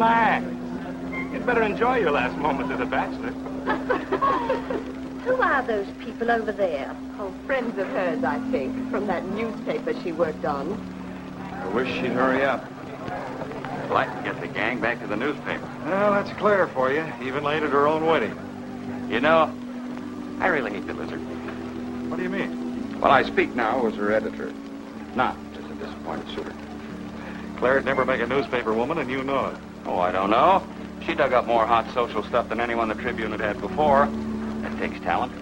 relax. You'd better enjoy your last moments as a bachelor. Who are those people over there? Oh, friends of hers, I think, from that newspaper she worked on. I wish she'd hurry up. I'd like to get the gang back to the newspaper. Well, that's Claire for you, even late at her own wedding. You know, I really hate the lizard. What do you mean? Well, I speak now as her editor, not as a disappointed suitor. Claire'd never make a newspaper woman, and you know it. Oh, I don't know. She dug up more hot social stuff than anyone the Tribune had before. That takes talent.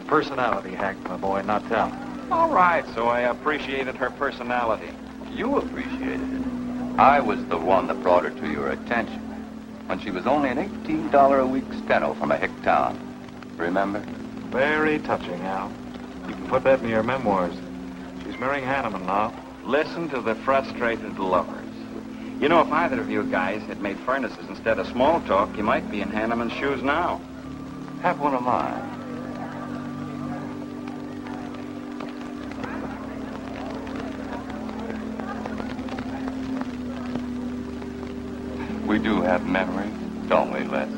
Personality, Hank, my boy, not talent. All right, so I appreciated her personality. You appreciated it. I was the one that brought her to your attention when she was only an $18 a week steno from a hick town. Remember? Very touching, Al. You can put that in your memoirs. She's marrying Hanneman now. Listen to the frustrated lovers. You know, if either of you guys had made furnaces instead of small talk, you might be in Hanneman's shoes now. Have one of mine. We do have memories, don't we, Les?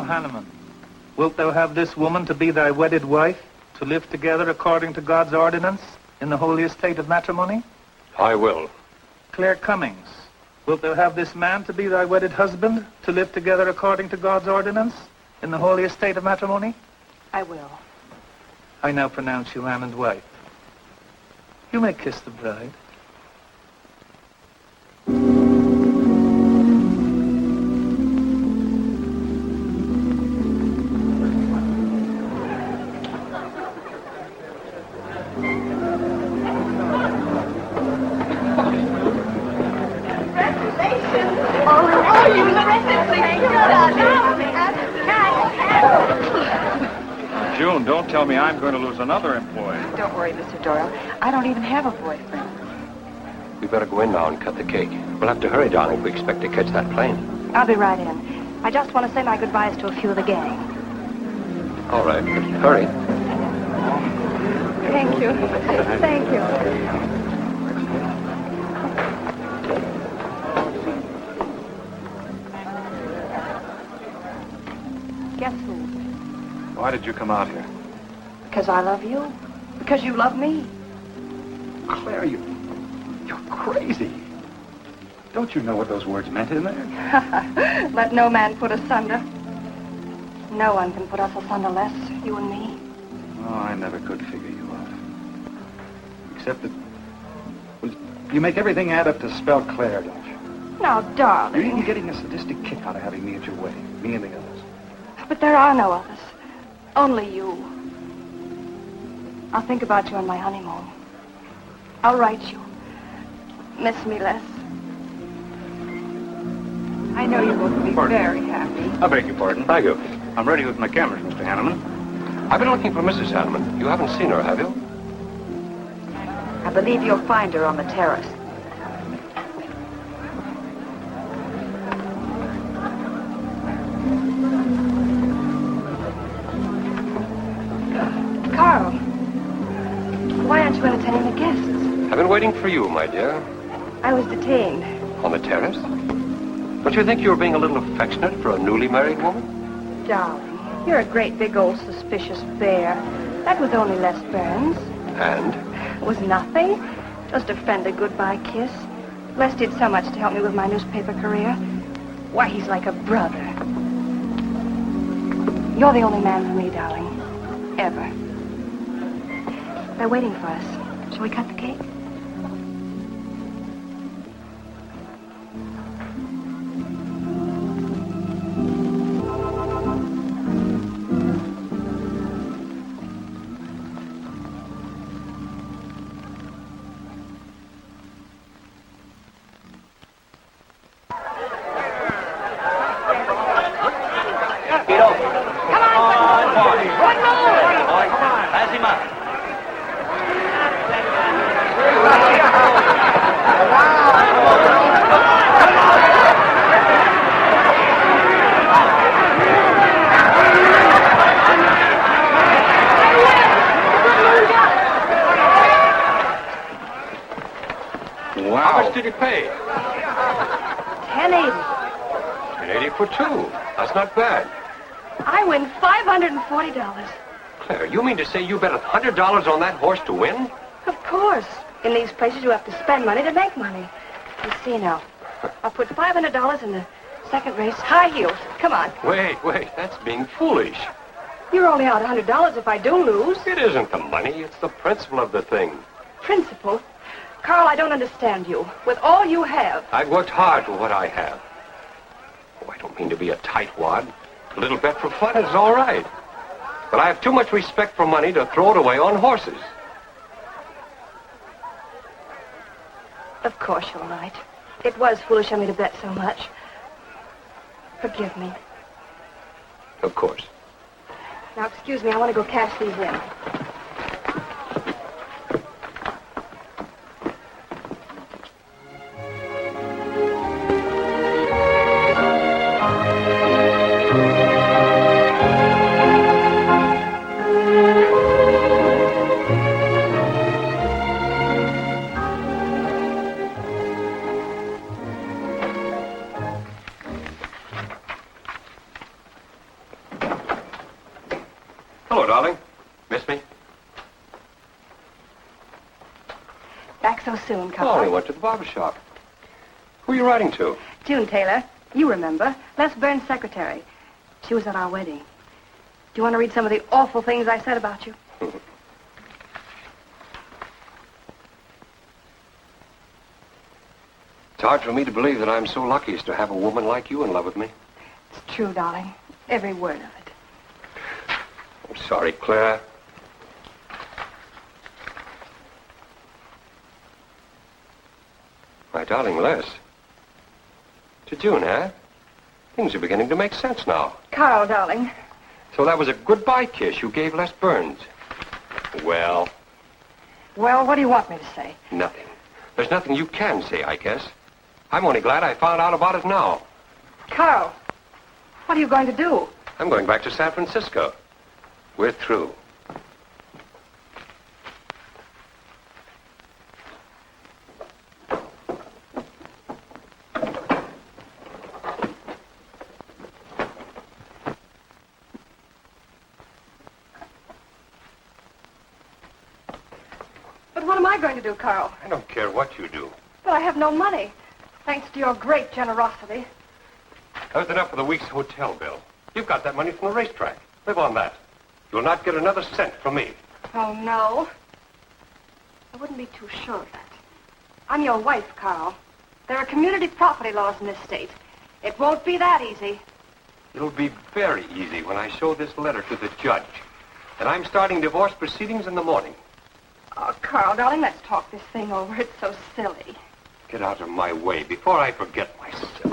Hanneman, wilt thou have this woman to be thy wedded wife, to live together according to God's ordinance in the holy estate of matrimony? I will. Claire Cummings, wilt thou have this man to be thy wedded husband, to live together according to God's ordinance in the holy estate of matrimony? I will. I now pronounce you man and wife. You may kiss the bride. June, don't tell me I'm going to lose another employee. Don't worry, Mr. Doyle. I don't even have a boyfriend. We better go in now and cut the cake. We'll have to hurry, darling, if we expect to catch that plane. I'll be right in. I just want to say my goodbyes to a few of the gang. All right, but hurry. Thank you. Thank you. Guess who? Why did you come out here? Because I love you. Because you love me. Claire, you're crazy. Don't you know what those words meant in there? Let no man put asunder. No one can put us asunder, Les, you and me. Oh, I never could figure you out. Except that... Well, you make everything add up to spell Claire, don't you? Now, darling. You're even getting a sadistic kick out of having me at your wedding. Me and the others. But there are no others. Only you. I'll think about you on my honeymoon. I'll write you. Miss me, Les. I know you both will be very happy. I beg your pardon. Thank you. I'm ready with my cameras, Mr. Hanneman. I've been looking for Mrs. Hanneman. You haven't seen her, have you? I believe you'll find her on the terrace. Carl, why aren't you entertaining the guests? I've been waiting for you, my dear. I was detained. On the terrace? Don't you think you were being a little affectionate for a newly married woman? Darling, you're a great big old suspicious bear. That was only Les Burns. And? It was nothing. Just a friendly goodbye kiss. Les did so much to help me with my newspaper career. Why, he's like a brother. You're the only man for me, darling. Ever. They're waiting for us. Shall we cut the cake? Wow. How much did you pay? $10.80. $10.80 for two. That's not bad. I win $540. Claire, you mean to say you bet $100 on that horse to win? Of course. In these places, you have to spend money to make money. You see now. I'll put $500 in the second race. High heels. Come on. Wait. That's being foolish. You're only out $100 if I do lose. It isn't the money. It's the principle of the thing. Principle? Carl, I don't understand you. With all you have. I've worked hard for what I have. Oh, I don't mean to be a tightwad. A little bet for fun is all right. But I have too much respect for money to throw it away on horses. Of course you're right. It was foolish of me to bet so much. Forgive me. Of course. Now, excuse me, I want to go cash these in. Hello, darling. Miss me? Back so soon, Oh, we Carl. went to the barber shop. Who are you writing to? June Taylor, you remember. Les Burns' secretary. She was at our wedding. Do you want to read some of the awful things I said about you? It's hard for me to believe that I'm so lucky as to have a woman like you in love with me. It's true, darling. Every word of it. I'm sorry, Claire. My darling Les. To June, eh? Things are beginning to make sense now. Carl, darling. So that was a goodbye kiss you gave Les Burns. Well, Well, what do you want me to say? nothing. There's nothing you can say, I guess. I'm only glad I found out about it now. Carl, what are you going to do? I'm going back to San Francisco. We're through. But what am I going to do, Carl? I don't care what you do. But I have no money. Thanks to your great generosity. That was enough for the week's hotel bill. You've got that money from the racetrack. Live on that. You'll not get another cent from me. Oh, no. I wouldn't be too sure of that. I'm your wife, Carl. There are community property laws in this state. It won't be that easy. It'll be very easy when I show this letter to the judge. And I'm starting divorce proceedings in the morning. Oh, Carl, darling, let's talk this thing over. It's so silly. Get out of my way before I forget myself.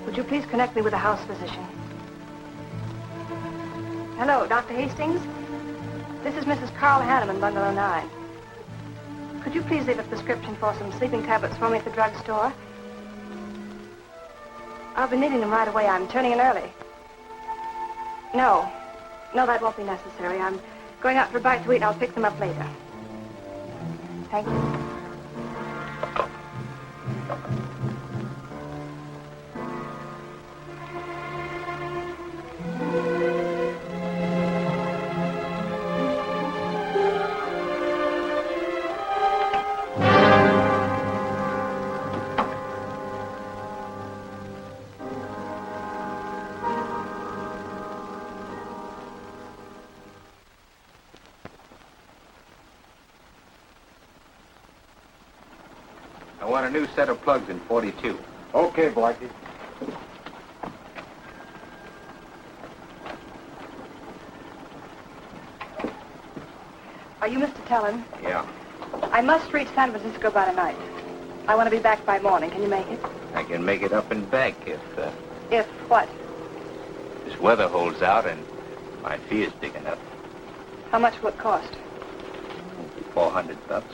Would you please connect me with a house physician? Hello, Dr. Hastings? This is Mrs. Carl Hanneman, Bungalow 9. Could you please leave a prescription for some sleeping tablets for me at the drugstore? I'll be needing them right away. I'm turning in early. No, that won't be necessary. I'm going out for a bite to eat, and I'll pick them up later. Thank you. I want a new set of plugs in 42. Okay, Blackie. Are you Mr. Tellin? Yeah. I must reach San Francisco by tonight. I want to be back by morning. Can you make it? I can make it up and back if If what? this weather holds out and my fee is big enough. How much will it cost? 400 bucks.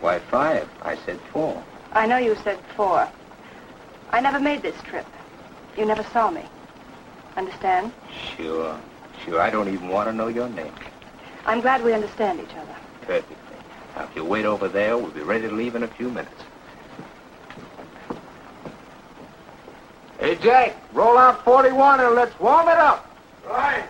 Why 5? I said 4. I know you said 4. I never made this trip. You never saw me. Understand? Sure. I don't even want to know your name. I'm glad we understand each other. Perfectly. Now, if you wait over there, we'll be ready to leave in a few minutes. Hey, Jack, roll out 41 and let's warm it up. Right.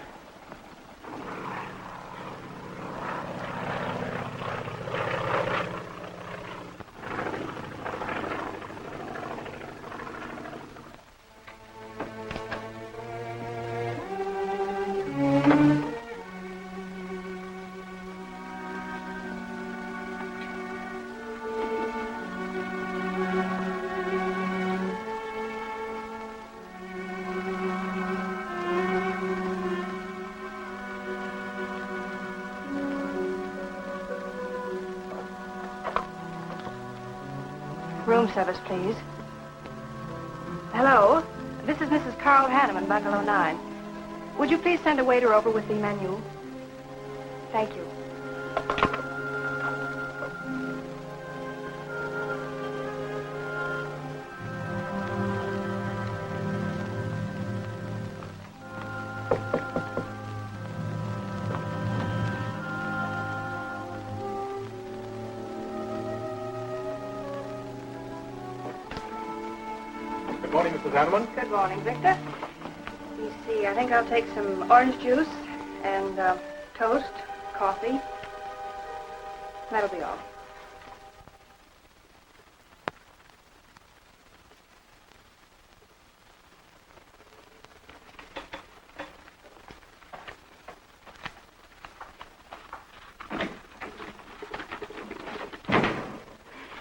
Room service, please. Hello. This is Mrs. Carl Hanneman, Bungalow 9. Would you please send a waiter over with the menu? Thank you. Good morning, Mrs. Hanneman. Good morning, Victor. Let me see. I think I'll take some orange juice and toast, coffee. That'll be all.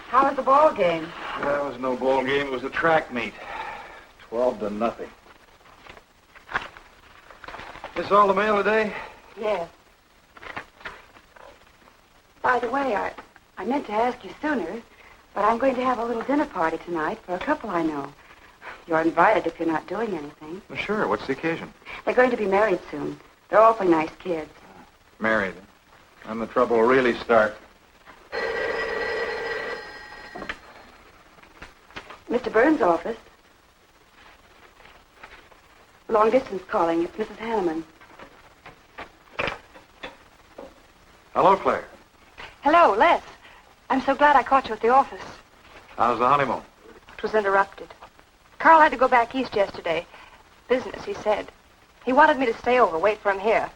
How was the ball game? That was no ball game. It was a track meet. 12-0. This all the mail today? Yes. By the way, I meant to ask you sooner, but I'm going to have a little dinner party tonight for a couple I know. You're invited if you're not doing anything. Well, sure. What's the occasion? They're going to be married soon. They're awfully nice kids. Married. Then the trouble will really start. Mr. Burns' office. Long distance calling. It's Mrs. Hanneman. Hello, Claire. Hello, Les. I'm so glad I caught you at the office. How's the honeymoon? It was interrupted. Carl had to go back east yesterday. Business, he said. He wanted me to stay over, wait for him here.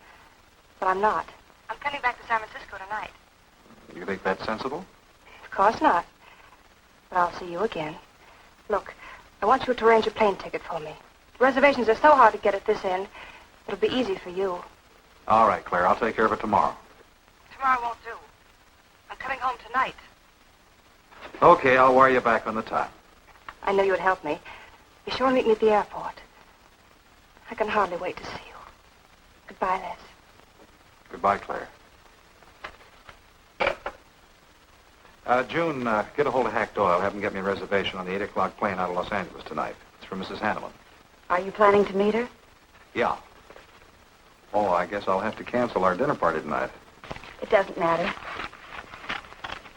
But I'm not. I'm coming back to San Francisco tonight. You think that's sensible? Of course not. But I'll see you again. Look, I want you to arrange a plane ticket for me. Reservations are so hard to get at this end, it'll be easy for you. All right, Claire. I'll take care of it tomorrow. Tomorrow won't do. I'm coming home tonight. Okay, I'll wire you back on the time. I know you would help me. Be sure and meet me at the airport. I can hardly wait to see you. Goodbye, Les. Goodbye, Claire. June, get a hold of Hack Doyle. Have him get me a reservation on the 8 o'clock plane out of Los Angeles tonight. It's for Mrs. Hanneman. Are you planning to meet her? Yeah. Oh, I guess I'll have to cancel our dinner party tonight. It doesn't matter.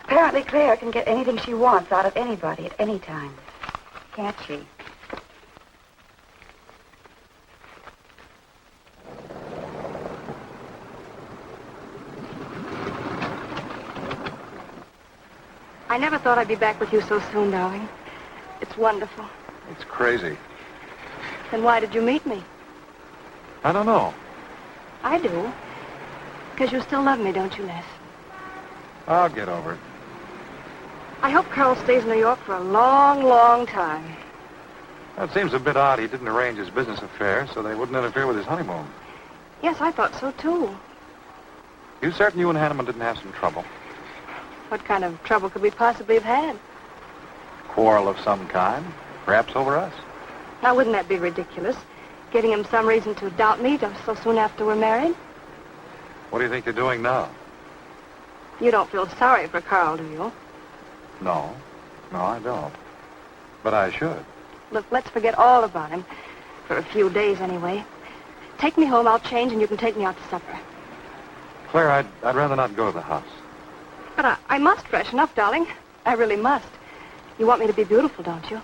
Apparently, Claire can get anything she wants out of anybody at any time. Can't she? I never thought I'd be back with you so soon, darling. It's wonderful. It's crazy. Then why did you meet me? I don't know. I do. Because you still love me, don't you, Les? I'll get over it. I hope Carl stays in New York for a long, long time. That seems a bit odd. He didn't arrange his business affairs, so they wouldn't interfere with his honeymoon. Yes, I thought so, too. You certain you and Hanneman didn't have some trouble? What kind of trouble could we possibly have had? Quarrel of some kind? Perhaps over us? Now, wouldn't that be ridiculous? Getting him some reason to doubt me just so soon after we're married? What do you think you're doing now? You don't feel sorry for Carl, do you? No. No, I don't. But I should. Look, let's forget all about him. For a few days, anyway. Take me home, I'll change, and you can take me out to supper. Claire, I'd rather not go to the house. But I must freshen up, darling. I really must. You want me to be beautiful, don't you?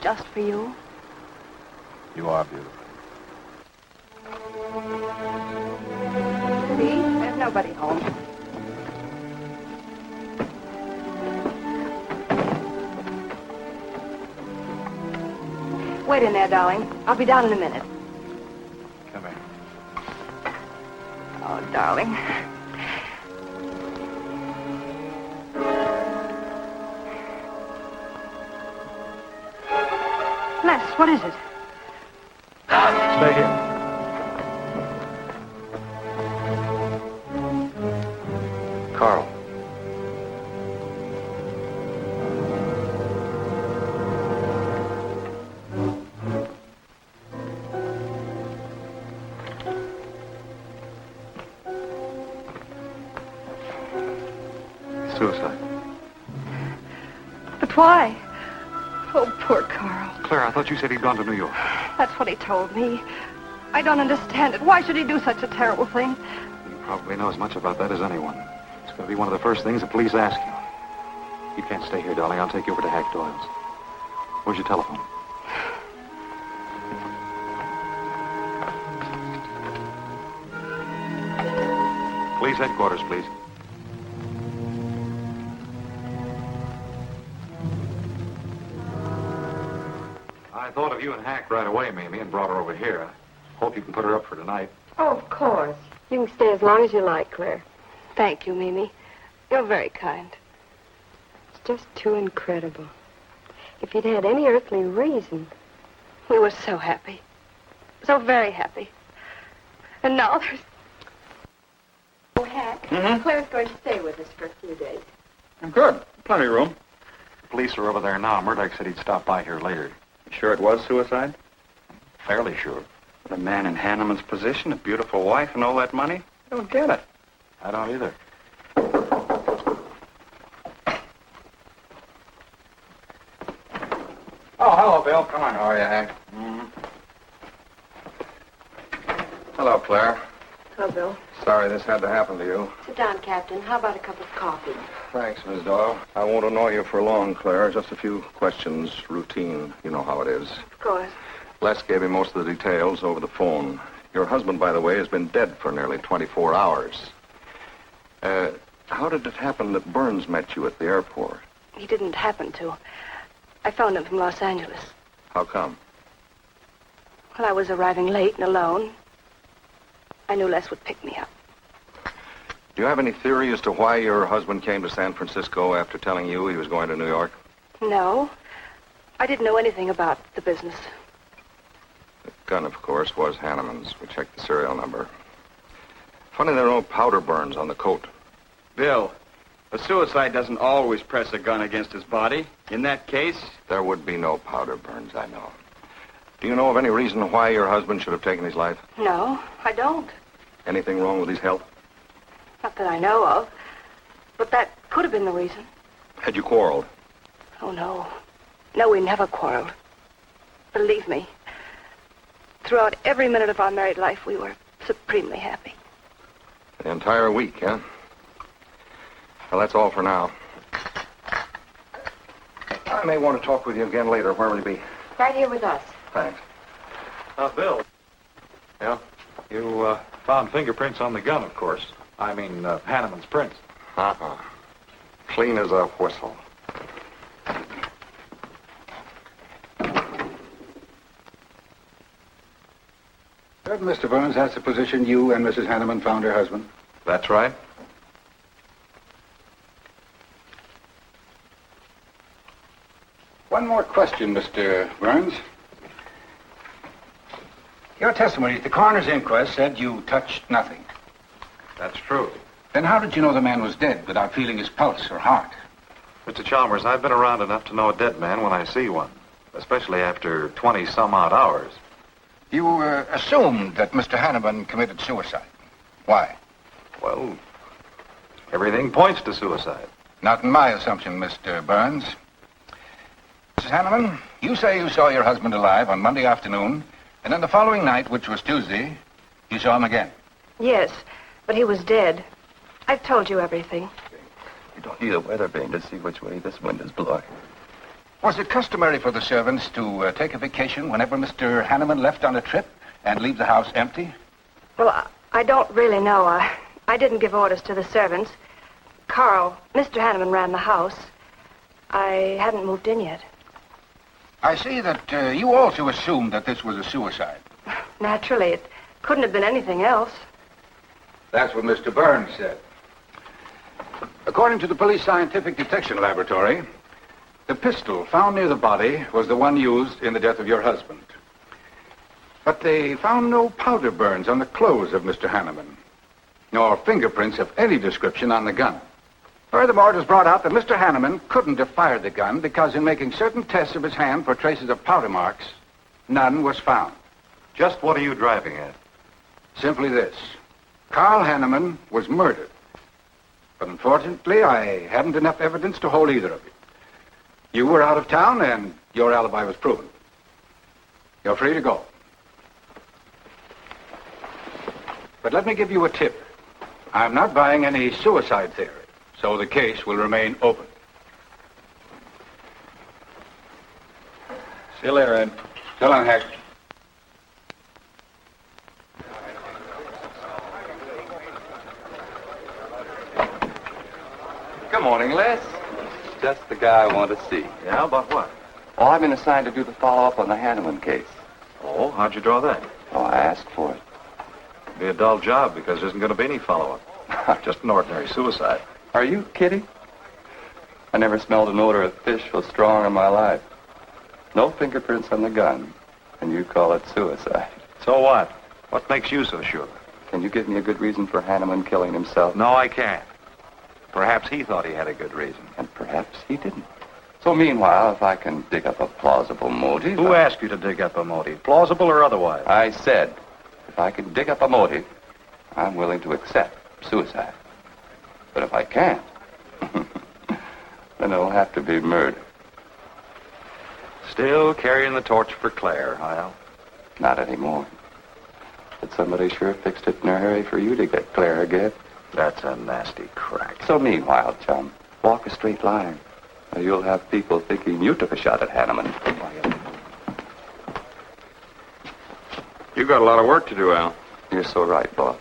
Just for you? You are beautiful. See? There's nobody home. Wait in there, darling. I'll be down in a minute. Come here. Oh, darling. Les, what is it? Stay here. Carl. Suicide. But why? Oh, poor Carl. Claire, I thought you said he'd gone to New York. That's what he told me. I don't understand it. Why should he do such a terrible thing? You probably know as much about that as anyone. It's going to be one of the first things the police ask you. You can't stay here, darling. I'll take you over to Hack Doyle's. Where's your telephone? Police headquarters, please. I thought of you and Hack right away, Mamie, and brought her over here. I hope you can put her up for tonight. Oh, of course. You can stay as long as you like, Claire. Thank you, Mimi. You're very kind. It's just too incredible. If you'd had any earthly reason. We were so happy. So very happy. And now there's... Oh, Hack, Claire's going to stay with us for a few days. Good. Plenty of room. The police are over there now. Murdoch said he'd stop by here later. You sure it was suicide? Fairly sure. A man in Hanneman's position, a beautiful wife, and all that money? I don't get it. I don't either. Oh, hello, Bill. Come on. How are you, Hank? Hello, Claire. Hello, Bill. Sorry this had to happen to you. Sit down, Captain. How about a cup of coffee? Thanks, Miss Doyle. I won't annoy you for long, Claire. Just a few questions, routine. You know how it is. Of course. Les gave me most of the details over the phone. Your husband, by the way, has been dead for nearly 24 hours. How did it happen that Burns met you at the airport? He didn't happen to. I phoned him from Los Angeles. How come? Well, I was arriving late and alone. I knew Les would pick me up. Do you have any theory as to why your husband came to San Francisco after telling you he was going to New York? No. I didn't know anything about the business. The gun, of course, was Hanneman's. We checked the serial number. Funny there are no powder burns on the coat. Bill, a suicide doesn't always press a gun against his body. In that case... There would be no powder burns, I know. Do you know of any reason why your husband should have taken his life? No, I don't. Anything wrong with his health? Not that I know of. But that could have been the reason. Had you quarreled? Oh, no. No, we never quarreled. Believe me. Throughout every minute of our married life, we were supremely happy. The entire week, huh? Well, that's all for now. I may want to talk with you again later. Where will you be? Right here with us. Thanks. Bill. Yeah? You found fingerprints on the gun, of course. I mean, Hanneman's prints. Uh-huh. Clean as a whistle. Certain Mr. Burns has the position you and Mrs. Hanneman found her husband. That's right. One more question, Mr. Burns. Your testimony at the coroner's inquest said you touched nothing. That's true. Then how did you know the man was dead without feeling his pulse or heart? Mr. Chalmers, I've been around enough to know a dead man when I see one, especially after 20-some-odd hours. You assumed that Mr. Hanneman committed suicide. Why? Well, everything points to suicide. Not in my assumption, Mr. Burns. Mrs. Hanneman, you say you saw your husband alive on Monday afternoon, and then the following night, which was Tuesday, you saw him again. Yes, but he was dead. I've told you everything. You don't need a weather vane to see which way this wind is blowing. Was it customary for the servants to take a vacation whenever Mr. Hanneman left on a trip and leave the house empty? Well, I don't really know. I didn't give orders to the servants. Carl, Mr. Hanneman ran the house. I hadn't moved in yet. I see that you also assumed that this was a suicide. Naturally, it couldn't have been anything else. That's what Mr. Burns said. According to the police scientific detection laboratory, the pistol found near the body was the one used in the death of your husband. But they found no powder burns on the clothes of Mr. Hanneman, nor fingerprints of any description on the gun. Furthermore, it was brought out that Mr. Hanneman couldn't have fired the gun because in making certain tests of his hand for traces of powder marks, none was found. Just what are you driving at? Simply this. Carl Hanneman was murdered. But unfortunately, I hadn't enough evidence to hold either of you. You were out of town, and your alibi was proven. You're free to go. But let me give you a tip. I'm not buying any suicide theory, so the case will remain open. See you later, Ed. So long, Hack. Good morning, Les. Just the guy I want to see. Yeah, about what? Oh, I've been assigned to do the follow-up on the Hanneman case. Oh, how'd you draw that? Oh, I asked for it. It'd be a dull job because there isn't going to be any follow-up. Just an ordinary suicide. Are you kidding? I never smelled an odor of fish so strong in my life. No fingerprints on the gun, and you call it suicide. So what? What makes you so sure? Can you give me a good reason for Hanneman killing himself? No, I can't. Perhaps he thought he had a good reason. And perhaps he didn't. So meanwhile, if I can dig up a plausible motive... Who asked you to dig up a motive, plausible or otherwise? I said, if I can dig up a motive, I'm willing to accept suicide. But if I can't, then it'll have to be murder. Still carrying the torch for Claire, Hyle? Not anymore. But somebody sure fixed it in a hurry for you to get Claire again. That's a nasty crack. So meanwhile, chum, walk a straight line. Or you'll have people thinking you took a shot at Hanneman. You got a lot of work to do, Al. You're so right, boss.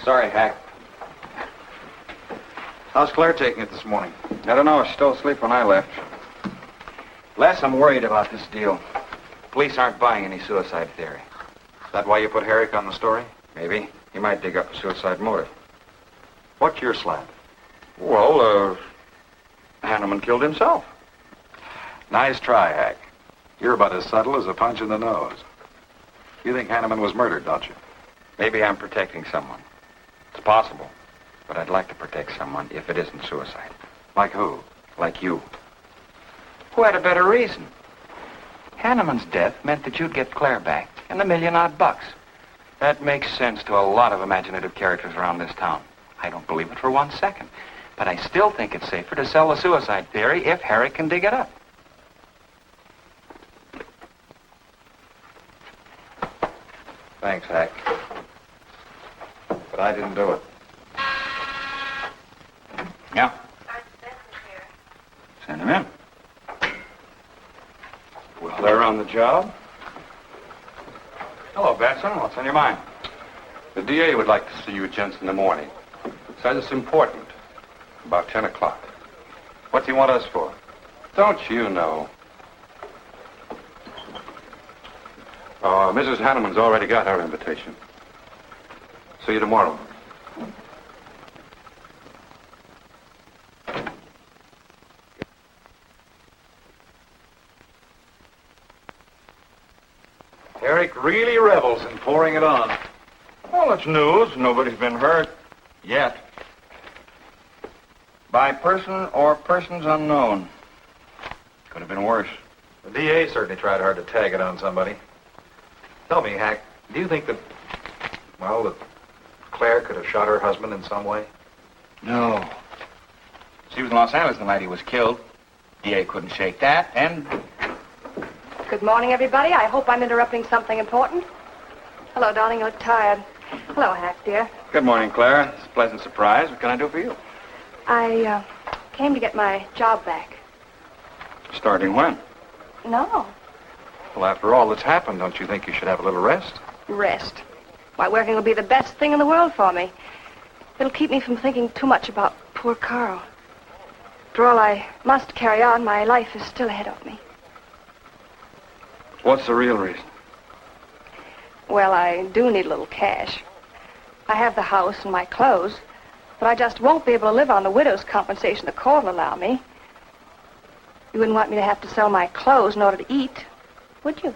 Sorry, Hack. How's Claire taking it this morning? I don't know. I was still asleep when I left. Les, I'm worried about this deal. Police aren't buying any suicide theory. Is that why you put Herrick on the story? Maybe. He might dig up a suicide motive. What's your slant? Well, Hanneman killed himself. Nice try, Hack. You're about as subtle as a punch in the nose. You think Hanneman was murdered, don't you? Maybe I'm protecting someone. It's possible. But I'd like to protect someone if it isn't suicide. Like who? Like you. Who had a better reason? Hanneman's death meant that you'd get Claire back and $1 million odd. That makes sense to a lot of imaginative characters around this town. I don't believe it for 1 second. But I still think it's safer to sell the suicide theory if Harry can dig it up. Thanks, Hack. But I didn't do it. Yeah? Send him in. Well, they're on the job. Hello, Batson. What's on your mind? The DA would like to see you gents in the morning. Says it's important. About 10 o'clock. What's he want us for? Don't you know? Mrs. Hanneman's already got her invitation. See you tomorrow. Eric really revels in pouring it on. Well, it's news. Nobody's been hurt. Yet. By person or persons unknown. Could have been worse. The DA certainly tried hard to tag it on somebody. Tell me, Hack, do you think that Claire could have shot her husband in some way? No. She was in Los Angeles the night he was killed. DA couldn't shake that, and... Good morning, everybody. I hope I'm interrupting something important. Hello, darling. You look tired. Hello, Hack, dear. Good morning, Claire. It's a pleasant surprise. What can I do for you? I came to get my job back. Starting when? No. Well, after all that's happened, don't you think you should have a little rest? Rest. Why, working will be the best thing in the world for me. It'll keep me from thinking too much about poor Carl. After all, I must carry on. My life is still ahead of me. What's the real reason? Well, I do need a little cash. I have the house and my clothes, but I just won't be able to live on the widow's compensation the court will allow me. You wouldn't want me to have to sell my clothes in order to eat, would you?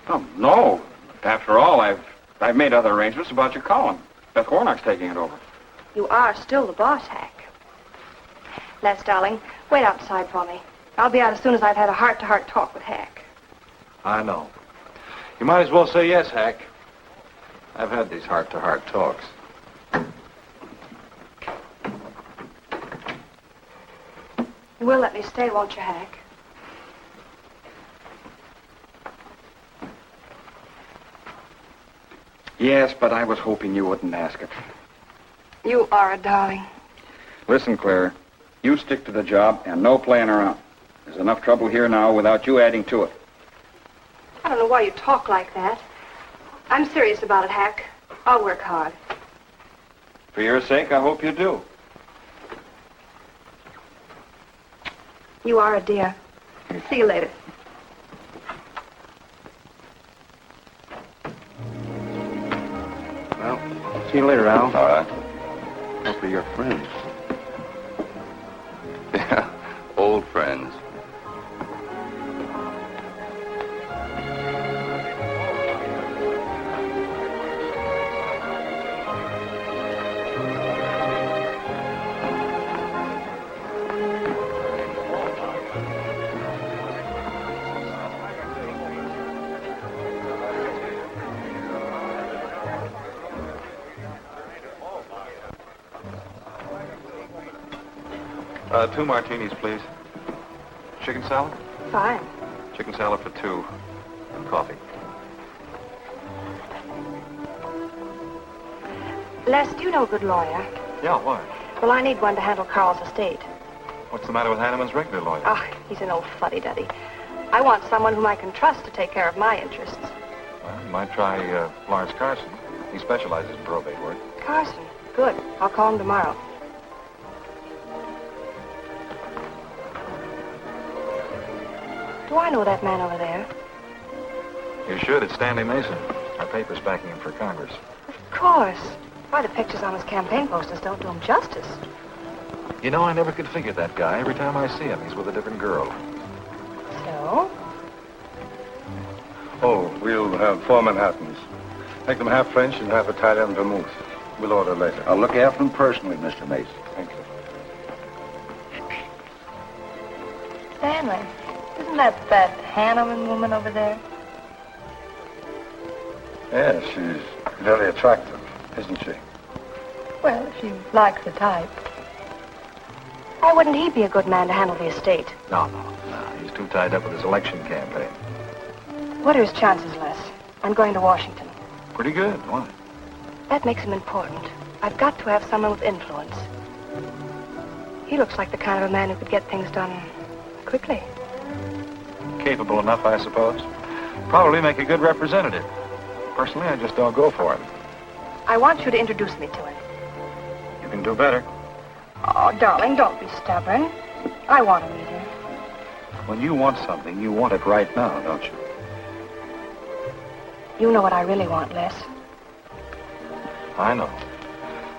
Oh, no. After all, I've made other arrangements about your column. Beth Warnock's taking it over. You are still the boss, Hack. Les, darling, wait outside for me. I'll be out as soon as I've had a heart-to-heart talk with Hack. I know. You might as well say yes, Hack. I've had these heart-to-heart talks. You will let me stay, won't you, Hack? Yes, but I was hoping you wouldn't ask it. You are a darling. Listen, Claire, you stick to the job and no playing around. There's enough trouble here now without you adding to it. I don't know why you talk like that. I'm serious about it, Hack. I'll work hard. For your sake, I hope you do. You are a dear. See you later. Well, see you later, Al. All right. Hopefully you're friends. Yeah, old friends. Two martinis, please. Chicken salad? Fine. Chicken salad for two. And coffee. Les, do you know a good lawyer? Yeah, why? Well, I need one to handle Carl's estate. What's the matter with Hanneman's regular lawyer? Ah, he's an old fuddy-duddy. I want someone whom I can trust to take care of my interests. Well, you might try Lawrence Carson. He specializes in probate work. Carson. Good. I'll call him tomorrow. Do I know that man over there? You should. It's Stanley Mason. Our paper's backing him for Congress. Of course. Why, the pictures on his campaign posters don't do him justice. You know, I never could figure that guy. Every time I see him, he's with a different girl. So? Oh, we'll have 4 Manhattans. Make them half French and half Italian vermouth. We'll order later. I'll look after them personally, Mr. Mason. Thank you. Stanley, isn't that Hanneman woman over there? Yes, she's very attractive, isn't she? Well, if you like the type. Why wouldn't he be a good man to handle the estate? No. He's too tied up with his election campaign. What are his chances, Les? I'm going to Washington. Pretty good. Why? That makes him important. I've got to have someone with influence. He looks like the kind of a man who could get things done quickly. Capable enough, I suppose. Probably make a good representative. Personally, I just don't go for him. I want you to introduce me to him. You can do better. Oh, darling, don't be stubborn. I want to meet him. When you want something, you want it right now, don't you? You know what I really want, Les. I know.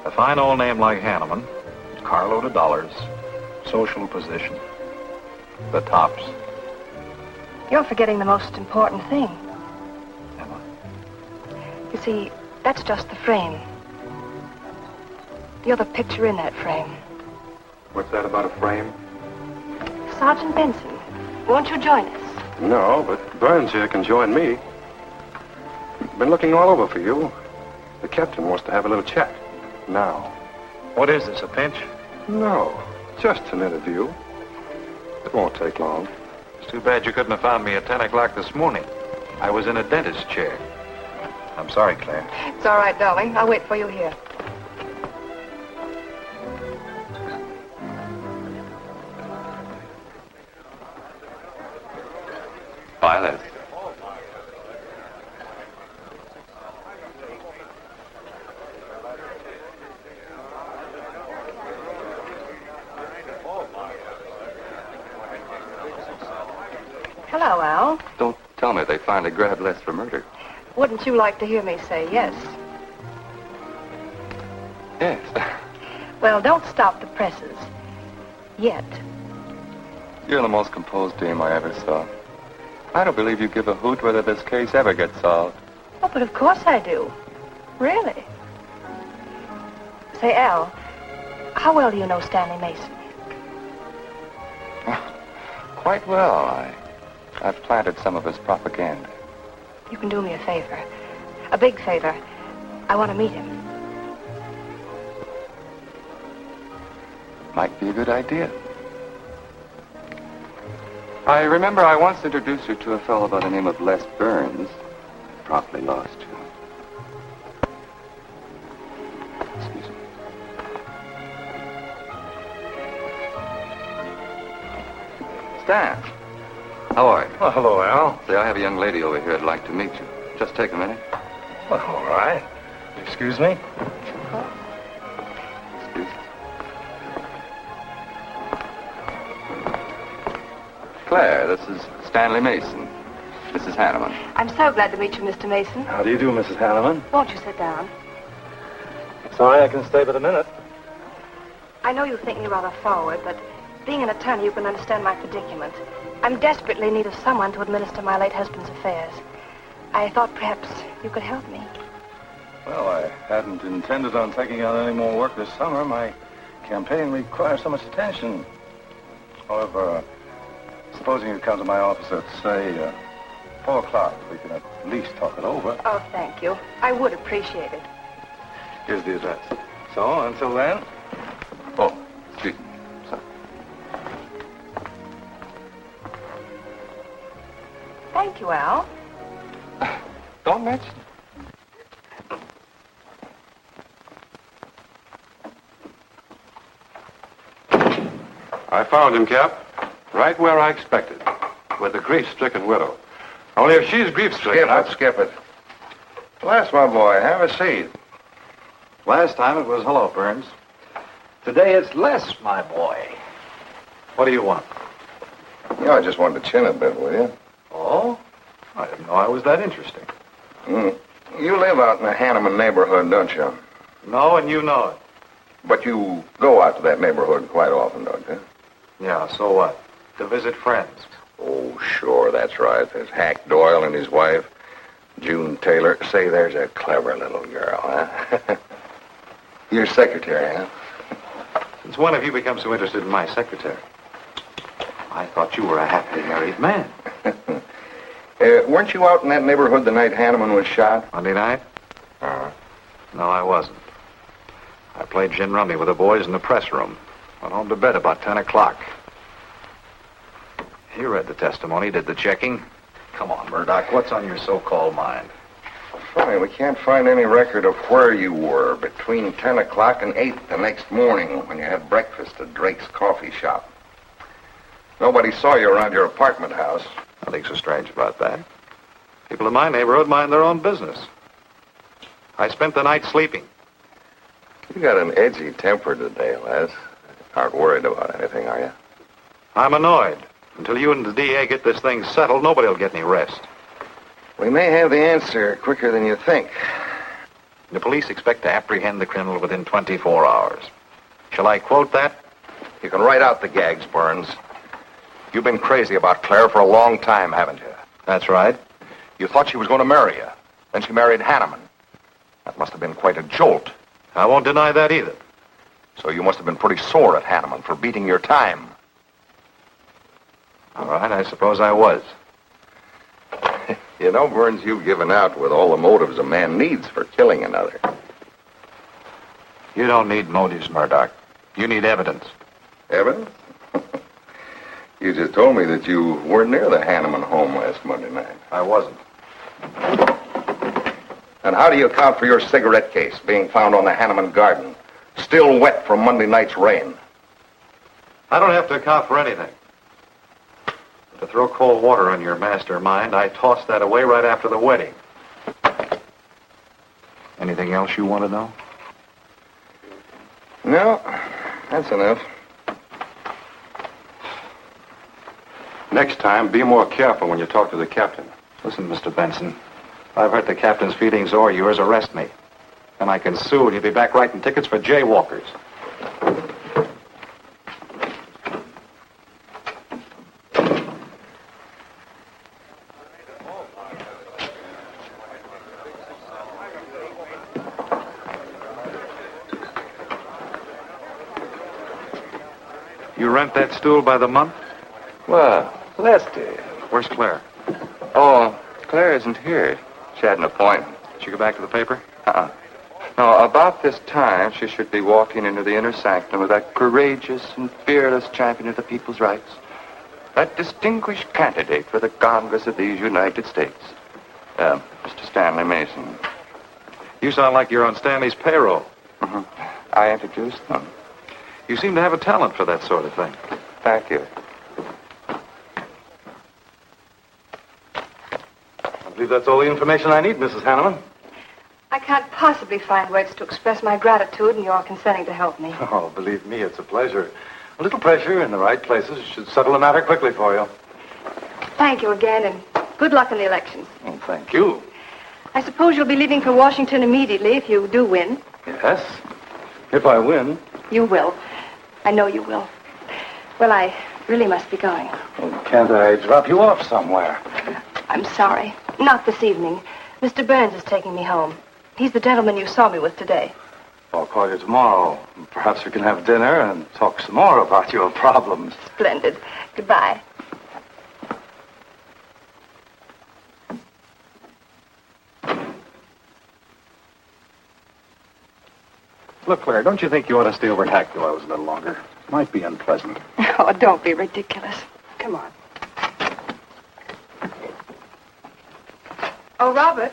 A fine old name like Hanneman, carload of dollars, social position, the tops. You're forgetting the most important thing. You see, that's just the frame. You're the picture in that frame. What's that about a frame? Sergeant Benson, won't you join us? No, but Burns here can join me. Been looking all over for you. The captain wants to have a little chat. Now. What is this, a pinch? No, just an interview. It won't take long. It's too bad you couldn't have found me at 10 o'clock this morning. I was in a dentist's chair. I'm sorry, Claire. It's all right, darling. I'll wait for you here. Violet. Hello, Al. Don't tell me they finally grabbed Les for murder. Wouldn't you like to hear me say yes? Yes. Well, don't stop the presses. Yet. You're the most composed dame I ever saw. I don't believe you give a hoot whether this case ever gets solved. Oh, but of course I do. Really. Say, Al, how well do you know Stanley Mason? Quite well. I've planted some of his propaganda. You can do me a favor. A big favor. I want to meet him. Might be a good idea. I remember I once introduced you to a fellow by the name of Les Burns. Promptly lost you. Excuse me. Stan, how are you? Well, hello, Al. Say, I have a young lady over here I'd like to meet you. Just take a minute. Well, all right. Excuse me? Excuse me. Claire, this is Stanley Mason. This is Hanneman. I'm so glad to meet you, Mr. Mason. How do you do, Mrs. Hanneman? Won't you sit down? Sorry, I can stay but a minute. I know you think me rather forward, but being an attorney, you can understand my predicament. I'm desperately in need of someone to administer my late husband's affairs. I thought perhaps you could help me. Well, I hadn't intended on taking on any more work this summer. My campaign requires so much attention. However, supposing you come to my office at, say, 4 o'clock, we can at least talk it over. Oh, thank you. I would appreciate it. Here's the address. So, until then... Oh, excuse me. Sorry. Thank you, Al. Don't mention it. I found him, Cap. Right where I expected. With the grief-stricken widow. Only if she's grief-stricken... Skip it. Les, my boy, have a seat. Last time it was hello, Burns. Today it's Les, my boy. What do you want? You know, I just wanted to chin a bit, will you? Oh? I didn't know I was that interesting. You live out in the Hanneman neighborhood, don't you? No, and you know it. But you go out to that neighborhood quite often, don't you? Yeah, so what? To visit friends. Oh, sure, that's right. There's Hack Doyle and his wife, June Taylor. Say, there's a clever little girl, huh? Your secretary, huh? Since when have you become so interested in my secretary? I thought you were a happily married man. Weren't you out in that neighborhood the night Hanneman was shot? Monday night? No, I wasn't. I played gin rummy with the boys in the press room. Went home to bed about 10 o'clock. You read the testimony, did the checking. Come on, Murdoch, what's on your so-called mind? Funny, we can't find any record of where you were between 10 o'clock and 8 the next morning when you had breakfast at Drake's coffee shop. Nobody saw you around your apartment house. Nothing so strange about that. People in my neighborhood mind their own business. I spent the night sleeping. You got an edgy temper today, Les. Aren't worried about anything, are you? I'm annoyed. Until you and the DA get this thing settled, nobody will get any rest. We may have the answer quicker than you think. The police expect to apprehend the criminal within 24 hours. Shall I quote that? You can write out the gags, Burns. You've been crazy about Claire for a long time, haven't you? That's right. You thought she was going to marry you. Then she married Hanneman. That must have been quite a jolt. I won't deny that either. So you must have been pretty sore at Hanneman for beating your time. All right, I suppose I was. You know, Burns, you've given out with all the motives a man needs for killing another. You don't need motives, Murdoch. You need evidence. Evidence? You just told me that you weren't near the Hanneman home last Monday night. I wasn't. And how do you account for your cigarette case being found on the Hanneman garden, still wet from Monday night's rain? I don't have to account for anything. To throw cold water on your mastermind, I tossed that away right after the wedding. Anything else you want to know? No, that's enough. Next time, be more careful when you talk to the captain. Listen, Mr. Benson, if I've hurt the captain's feelings or yours, arrest me. And I can sue, and you'll be back writing tickets for jaywalkers. You rent that stool by the month? Well, Lester. Where's Claire? Oh, Claire isn't here. She had an appointment. Did she go back to the paper? No, about this time, she should be walking into the inner sanctum of that courageous and fearless champion of the people's rights. That distinguished candidate for the Congress of these United States. Mr. Stanley Mason. You sound like you're on Stanley's payroll. I introduced them. You seem to have a talent for that sort of thing. Thank you. I believe that's all the information I need, Mrs. Hanneman. I can't possibly find words to express my gratitude in your consenting to help me. Oh, believe me, it's a pleasure. A little pressure in the right places should settle the matter quickly for you. Thank you again, and good luck in the elections. Oh, thank you. I suppose you'll be leaving for Washington immediately if you do win. Yes, if I win. You will. I know you will. Well, I really must be going. Well, can't I drop you off somewhere? I'm sorry. Not this evening. Mr. Burns is taking me home. He's the gentleman you saw me with today. I'll call you tomorrow. Perhaps we can have dinner and talk some more about your problems. Splendid. Goodbye. Look, Claire, don't you think you ought to stay over at Hack Doyle's a little longer? Might be unpleasant. Oh, don't be ridiculous. Come on. Oh, Robert.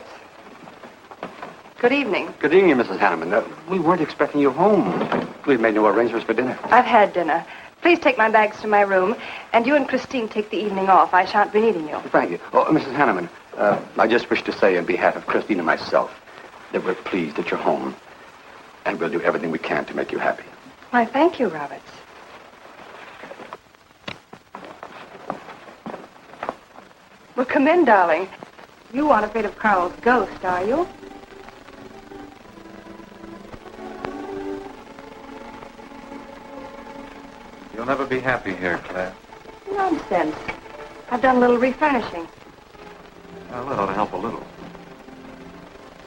Good evening. Good evening, Mrs. Hanneman. We weren't expecting you home. We've made no arrangements for dinner. I've had dinner. Please take my bags to my room, and you and Christine take the evening off. I shan't be needing you. Thank you. Oh, Mrs. Hanneman, I just wish to say on behalf of Christine and myself that we're pleased that you're home, and we'll do everything we can to make you happy. Why, thank you, Roberts. Well, come in, darling. You aren't afraid of Carl's ghost, are you? You'll never be happy here, Claire. Nonsense. I've done a little refurnishing. Well, that ought to help a little.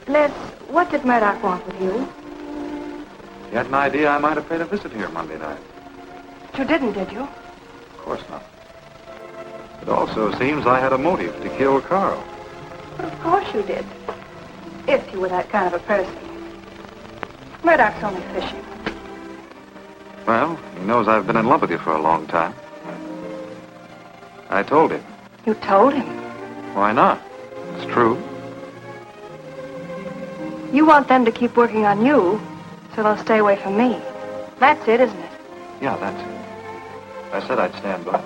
Les, what did Murdoch want with you? You had an idea I might have paid a visit here Monday night. You didn't, did you? Of course not. It also seems I had a motive to kill Carl. But of course you did. If you were that kind of a person. Murdoch's only fishing. Well, he knows I've been in love with you for a long time. I told him. You told him? Why not? It's true. You want them to keep working on you, so they'll stay away from me. That's it, isn't it? Yeah, that's it. I said I'd stand by.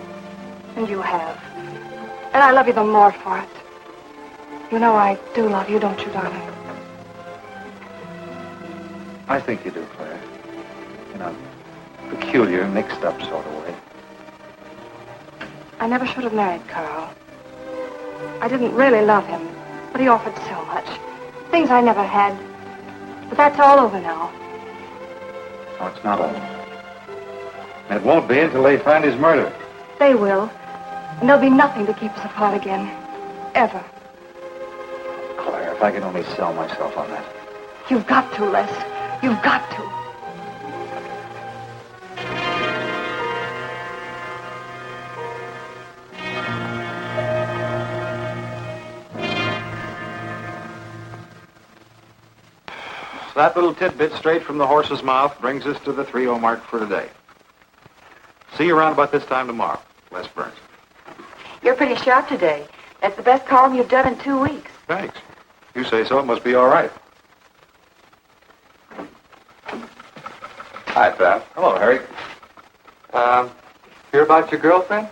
And you have. And I love you the more for it. You know I do love you, don't you, darling? I think you do, Claire. In a peculiar, mixed-up sort of way. I never should have married Carl. I didn't really love him, but he offered so much. Things I never had. But that's all over now. No, it's not over. And it won't be until they find his murder. They will. And there'll be nothing to keep us apart again. Ever. Claire, if I could only sell myself on that. You've got to, Les. You've got to. That little tidbit straight from the horse's mouth brings us to the 3:00 mark for today. See you around about this time tomorrow. Les Burns. You're pretty sharp today. That's the best column you've done in 2 weeks. Thanks. You say so, it must be all right. Hi, pal. Hello, Harry. Hear about your girlfriend?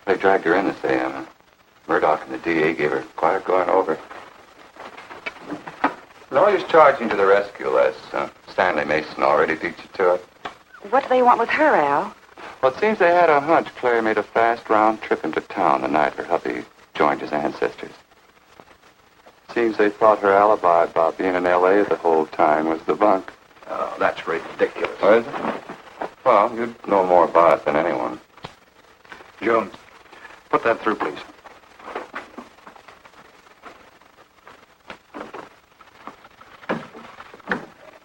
They dragged her in this AM. Huh? Murdoch and the DA gave her quite a going over. Lawyer's charging to the rescue, Les. Stanley Mason already beat you to it. What do they want with her, Al? Well, it seems they had a hunch Claire made a fast round trip into town the night her hubby joined his ancestors. Seems they thought her alibi about being in L.A. the whole time was the bunk. Oh, that's ridiculous. Oh, is it? Well, you'd know more about it than anyone. Jones, put that through, please.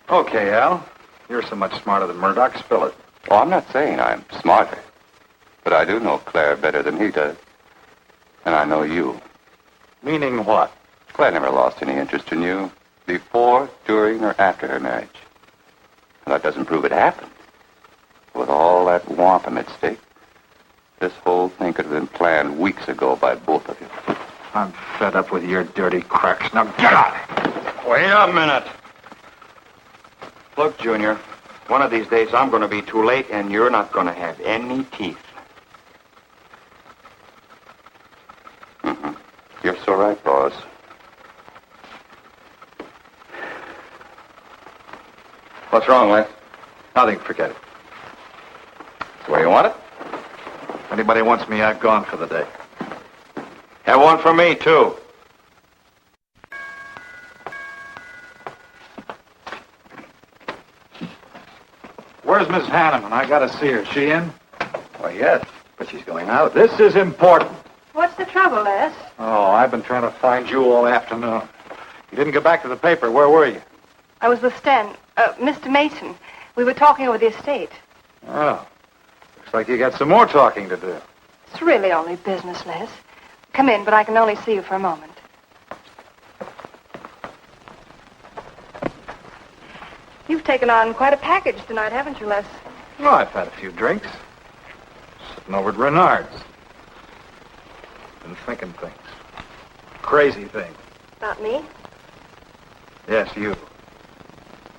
Okay, Al. You're so much smarter than Murdoch. Spill it. Oh, I'm not saying I'm smarter. But I do know Claire better than he does. And I know you. Meaning what? Claire never lost any interest in you before, during, or after her marriage. And that doesn't prove it happened. With all that wampum at stake, this whole thing could have been planned weeks ago by both of you. I'm fed up with your dirty cracks. Now get out! Wait a minute. Look, Junior, one of these days I'm going to be too late and you're not going to have any teeth. Mm-hmm. You're so right, boss. What's wrong, Les? Nothing, forget it. The way you want it? If anybody wants me, I've gone for the day. Have one for me, too. Where's Miss Hanneman? I gotta see her. She in? Why, yes, but she's going out. This is important. What's the trouble, Les? Oh, I've been trying to find you all afternoon. You didn't get back to the paper. Where were you? I was with Mr. Mason. We were talking over the estate. Oh. Looks like you got some more talking to do. It's really only business, Les. Come in, but I can only see you for a moment. You've taken on quite a package tonight, haven't you, Les? Oh, I've had a few drinks. Sitting over at Renard's. Been thinking things. Crazy things. About me? Yes, you.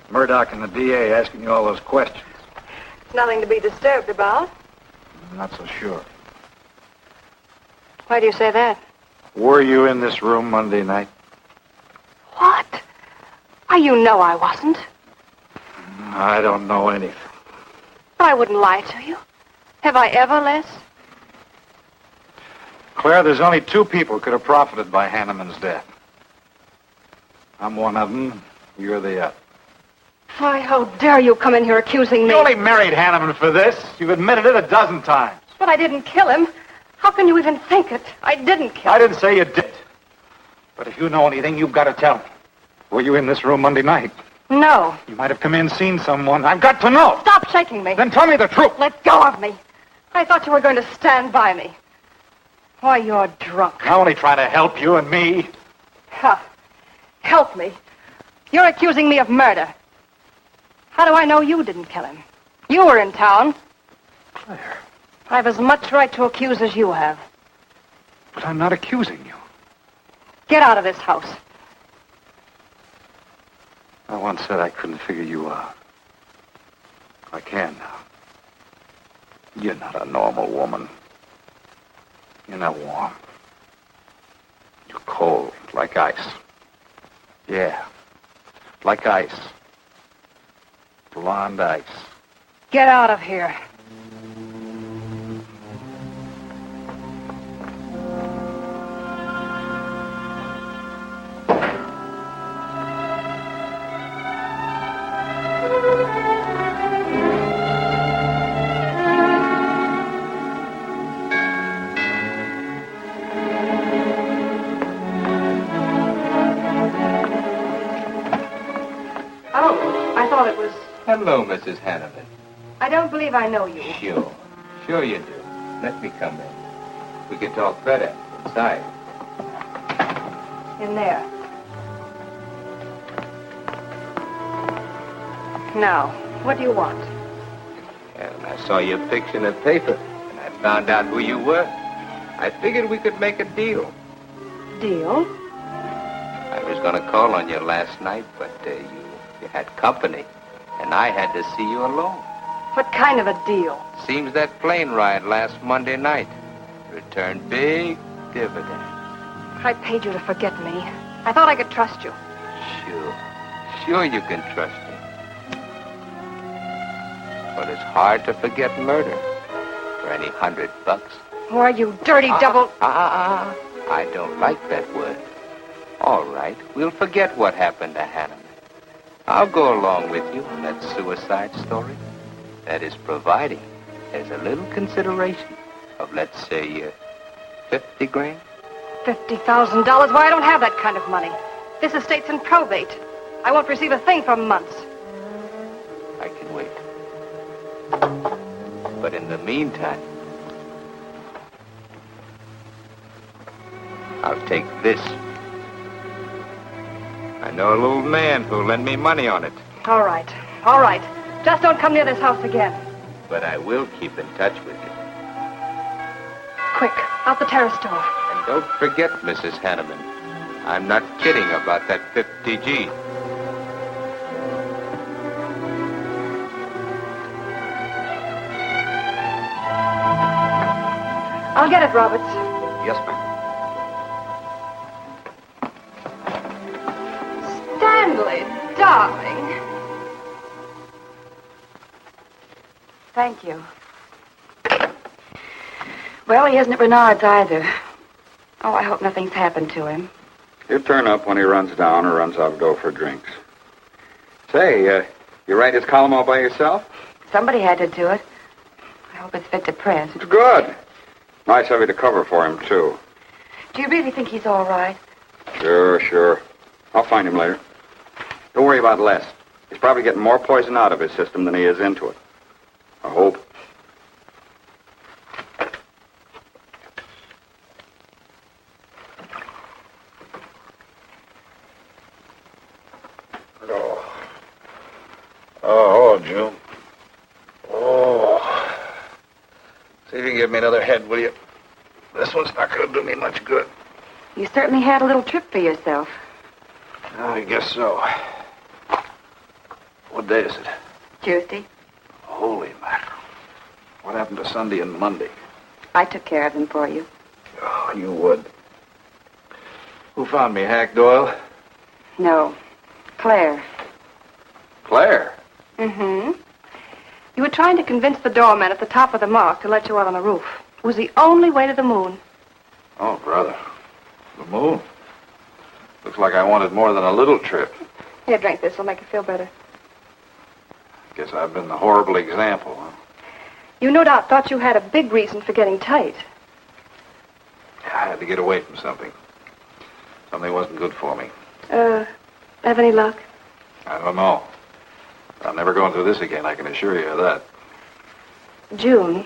Murdoch and the DA asking you all those questions. It's nothing to be disturbed about. I'm not so sure. Why do you say that? Were you in this room Monday night? What? Why, you know I wasn't. I don't know anything. But I wouldn't lie to you. Have I ever, Les? Claire, there's only two people who could have profited by Hanneman's death. I'm one of them. You're the other. Why, how dare you come in here accusing me? You only married Hanneman for this. You've admitted it a dozen times. But I didn't kill him. How can you even think it? I didn't kill him. I didn't say you did. But if you know anything, you've got to tell me. Were you in this room Monday night? No. You might have come in, seen someone. I've got to know. Stop shaking me. Then tell me the truth. Let go of me. I thought you were going to stand by me. Why, you're drunk. I'm only trying to help you and me. Huh. Help me. You're accusing me of murder. How do I know you didn't kill him? You were in town. Claire. I've as much right to accuse as you have. But I'm not accusing you. Get out of this house. I once said I couldn't figure you out. I can now. You're not a normal woman. You're not warm. You're cold, like ice. Yeah, like ice. Blonde ice. Get out of here. Hello, Mrs. Hanneman. I don't believe I know you. Sure you do. Let me come in. We can talk better inside. In there. Now, what do you want? Well, I saw your picture in the paper, and I found out who you were. I figured we could make a deal. Deal? I was going to call on you last night, but you had company, and I had to see you alone. What kind of a deal? Seems that plane ride last Monday night returned big dividends. I paid you to forget me. I thought I could trust you. Sure you can trust me. But it's hard to forget murder for any $100. Why, you dirty double... I don't like that word. All right, we'll forget what happened to Hanneman. I'll go along with you on that suicide story. That is providing there's a little consideration of, let's say, 50 grand. $50,000? Why, I don't have that kind of money. This estate's in probate. I won't receive a thing for months. I can wait. But in the meantime, I'll take this. I know a little man who'll lend me money on it. All right. Just don't come near this house again. But I will keep in touch with you. Quick, out the terrace door. And don't forget, Mrs. Hanneman, I'm not kidding about that 50 G. I'll get it, Roberts. Yes, ma'am. Stanley, darling. Thank you. Well, he isn't at Bernard's either. Oh, I hope nothing's happened to him. He'll turn up when he runs down or runs out to go for drinks. Say, you write his column all by yourself? Somebody had to do it. I hope it's fit to press. It's good. Nice of you to cover for him, too. Do you really think he's all right? Sure. I'll find him later. Don't worry about Les. He's probably getting more poison out of his system than he is into it. I hope. Oh, June. Oh. See if you can give me another head, will you? This one's not going to do me much good. You certainly had a little trip for yourself. I guess so. What day is it? Tuesday. Holy mackerel. What happened to Sunday and Monday? I took care of them for you. Oh, you would. Who found me, Hack Doyle? No. Claire. Claire? Mm-hmm. You were trying to convince the doorman at the top of the mark to let you out on the roof. It was the only way to the moon. Oh, brother. The moon. Looks like I wanted more than a little trip. Here, drink this. It'll make you feel better. Guess I've been the horrible example, huh? You no doubt thought you had a big reason for getting tight. I had to get away from something. Something wasn't good for me. Have any luck? I don't know. I'm never going through this again, I can assure you of that. June.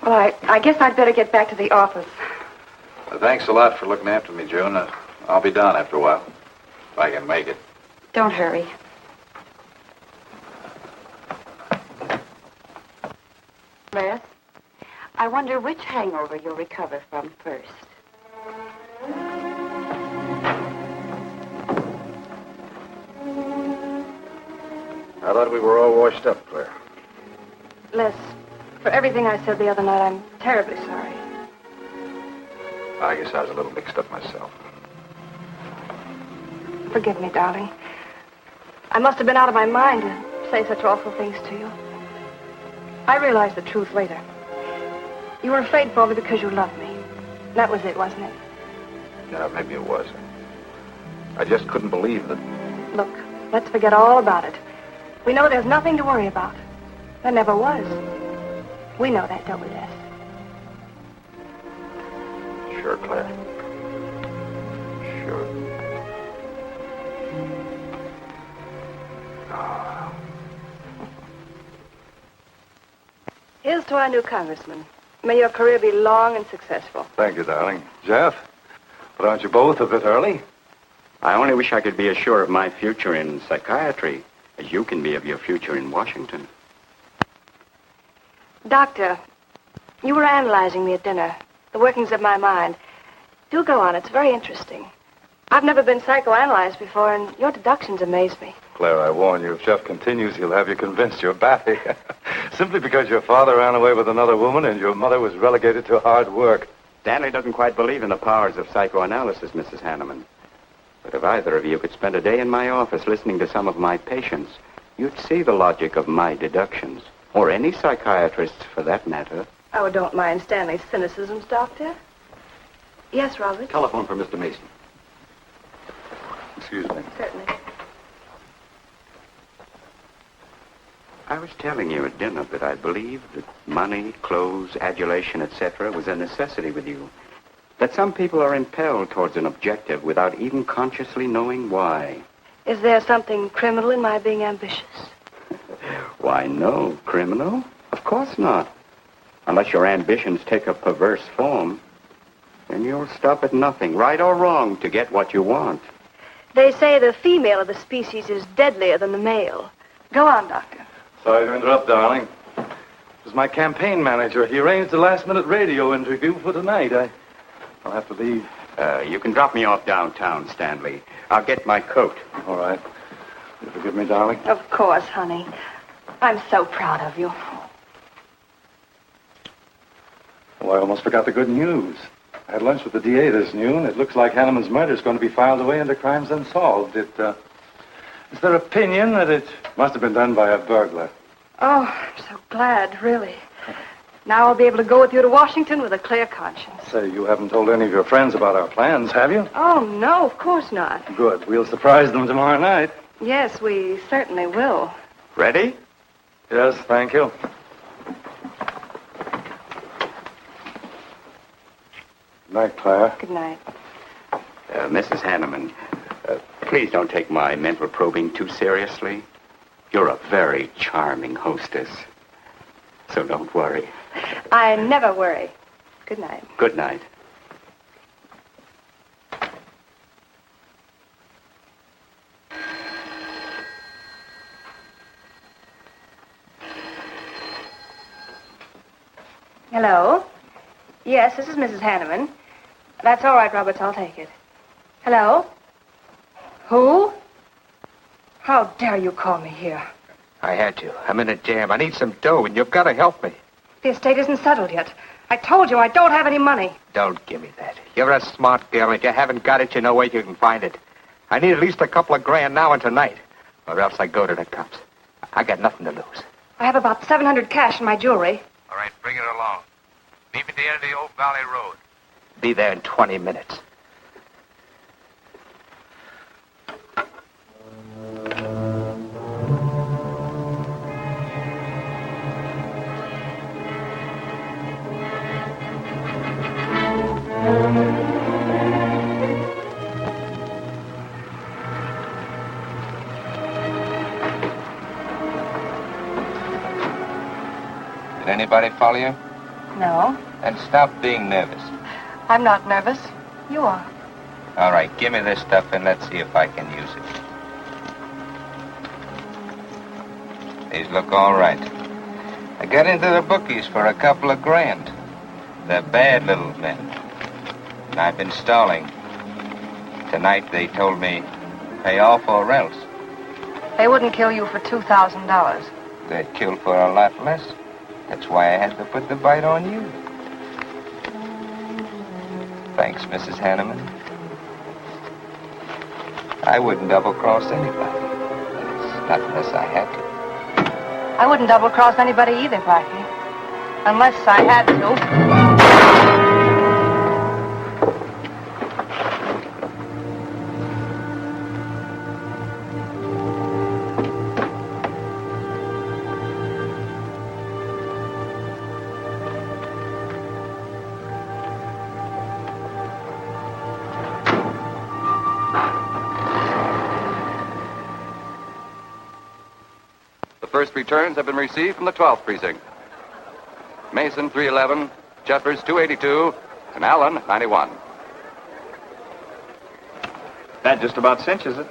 Well, I guess I'd better get back to the office. Thanks a lot for looking after me, June. I'll be down after a while, if I can make it. Don't hurry. Les, I wonder which hangover you'll recover from first. I thought we were all washed up, Claire. Les, for everything I said the other night, I'm terribly sorry. I guess I was a little mixed up myself. Forgive me, darling. I must have been out of my mind to say such awful things to you. I realized the truth later. You were afraid for me because you loved me. That was it, wasn't it? Yeah, maybe it was. I just couldn't believe that. Look, let's forget all about it. We know there's nothing to worry about. There never was. We know that, don't we, Les? Sure, Claire. Sure. Here's to our new congressman. May your career be long and successful. Thank you, darling. Jeff, but aren't you both a bit early? I only wish I could be as sure of my future in psychiatry as you can be of your future in Washington. Doctor, you were analyzing me at dinner, the workings of my mind. Do go on. It's very interesting. I've never been psychoanalyzed before, and your deductions amaze me. Claire, I warn you, if Jeff continues, he'll have you convinced you're batty. Simply because your father ran away with another woman and your mother was relegated to hard work. Stanley doesn't quite believe in the powers of psychoanalysis, Mrs. Hanneman. But if either of you could spend a day in my office listening to some of my patients, you'd see the logic of my deductions. Or any psychiatrist's, for that matter. Oh, don't mind Stanley's cynicisms, Doctor. Yes, Robert? Telephone for Mr. Mason. Excuse me. Certainly. I was telling you at dinner that I believed that money, clothes, adulation, etc. was a necessity with you. That some people are impelled towards an objective without even consciously knowing why. Is there something criminal in my being ambitious? Why, no. Criminal? Of course not. Unless your ambitions take a perverse form. Then you'll stop at nothing, right or wrong, to get what you want. They say the female of the species is deadlier than the male. Go on, Doctor. Sorry to interrupt, darling. It was my campaign manager. He arranged a last-minute radio interview for tonight. I'll have to leave. You can drop me off downtown, Stanley. I'll get my coat. All right. You forgive me, darling? Of course, honey. I'm so proud of you. Well, I almost forgot the good news. I had lunch with the DA this noon. It looks like Hanneman's murder is going to be filed away under crimes unsolved. It's their opinion that it must have been done by a burglar. Oh, I'm so glad, really. Now I'll be able to go with you to Washington with a clear conscience. Say, you haven't told any of your friends about our plans, have you? Oh, no, of course not. Good. We'll surprise them tomorrow night. Yes, we certainly will. Ready? Yes, thank you. Good night, Claire. Good night. Mrs. Hanneman, please don't take my mental probing too seriously. You're a very charming hostess. So don't worry. I never worry. Good night. Good night. Hello? Yes, this is Mrs. Hanneman. That's all right, Roberts. I'll take it. Hello? Who? How dare you call me here? I had to. I'm in a jam. I need some dough, and you've got to help me. The estate isn't settled yet. I told you I don't have any money. Don't give me that. You're a smart girl, and if you haven't got it, you know where you can find it. I need at least a couple of grand now and tonight, or else I go to the cops. I got nothing to lose. I have about $700 cash in my jewelry. All right, bring it along. Meet me at the end of the Oak Valley Road. Be there in 20 minutes. Did anybody follow you? No, Then stop being nervous. I'm not nervous. You are. All right, give me this stuff and let's see if I can use it. These look all right. I got into the bookies for a couple of grand. They're bad little men. And I've been stalling. Tonight they told me, pay off or else. They wouldn't kill you for $2,000. They'd kill for a lot less. That's why I had to put the bite on you. Thanks, Mrs. Hanneman. I wouldn't double-cross anybody. Not unless I had to. I wouldn't double-cross anybody either, Blackie. Unless I had to. first returns have been received from the 12th precinct. Mason, 311, Jeffers, 282, and Allen, 91. That just about cinches it.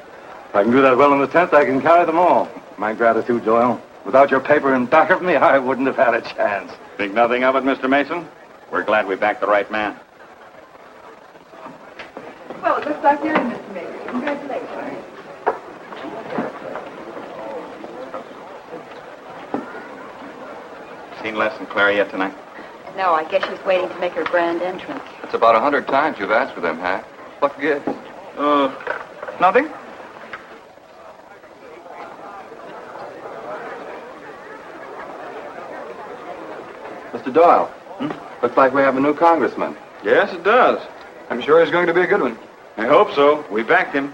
If I can do that well in the 10th, I can carry them all. My gratitude, Doyle. Without your paper in back of me, I wouldn't have had a chance. Think nothing of it, Mr. Mason. We're glad we backed the right man. Well, it looks like you're in, Mr. Mason. Congratulations. Seen Les and Claire yet tonight? No, I guess she's waiting to make her grand entrance. It's about 100 times you've asked for them, Hack. What gives? Nothing? Mr. Doyle, looks like we have a new congressman. Yes, it does. I'm sure he's going to be a good one. I hope so. We backed him.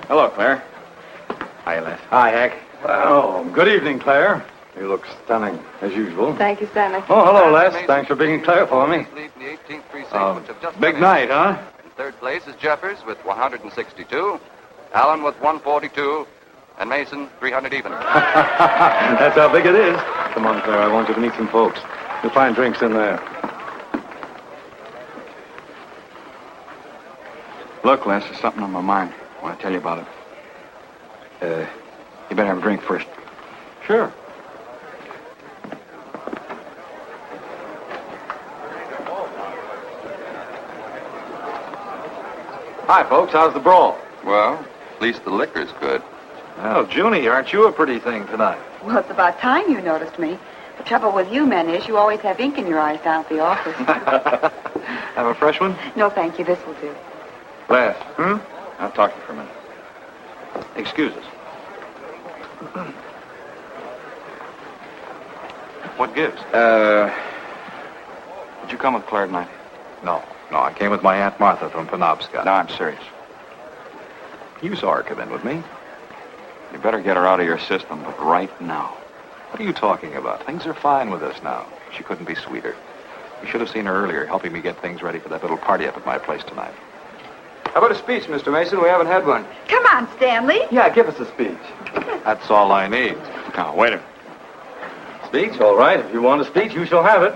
Hello, Claire. Hi, Les. Hi, Hank. Oh, good evening, Claire. You look stunning, as usual. Thank you, Stanley. Oh, hello, Les. Thanks for being Claire for me. Big night, huh? In third place is Jeffers with 162, Allen with 142, and Mason 300 even. That's how big it is. Come on, Claire. I want you to meet some folks. You'll find drinks in there. Look, Les, there's something on my mind. I want to tell you about it. You better have a drink first. Sure. Hi, folks. How's the brawl? Well, at least the liquor's good. Well, Junie, aren't you a pretty thing tonight? Well, it's about time you noticed me. The trouble with you men is you always have ink in your eyes down at the office. Have a fresh one? No, thank you. This will do. Les. I'll talk to you for a minute. Excuse us. What gives? Did you come with Claire tonight? No, I came with my Aunt Martha from Penobscot. No, I'm serious. You saw her come in with me. You better get her out of your system, but right now. What are you talking about? Things are fine with us now. She couldn't be sweeter. You should have seen her earlier, helping me get things ready for that little party up at my place tonight. How about a speech, Mr. Mason? We haven't had one. Come on, Stanley. Yeah, give us a speech. That's all I need. Now, wait a minute. Speech? All right. If you want a speech, you shall have it.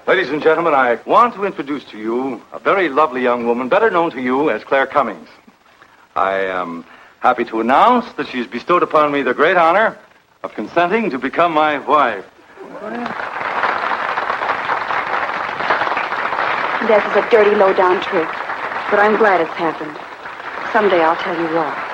Ladies and gentlemen, I want to introduce to you a very lovely young woman, better known to you as Claire Cummings. I am happy to announce that she's bestowed upon me the great honor of consenting to become my wife. This is a dirty, low-down trick, but I'm glad it's happened. Someday I'll tell you why.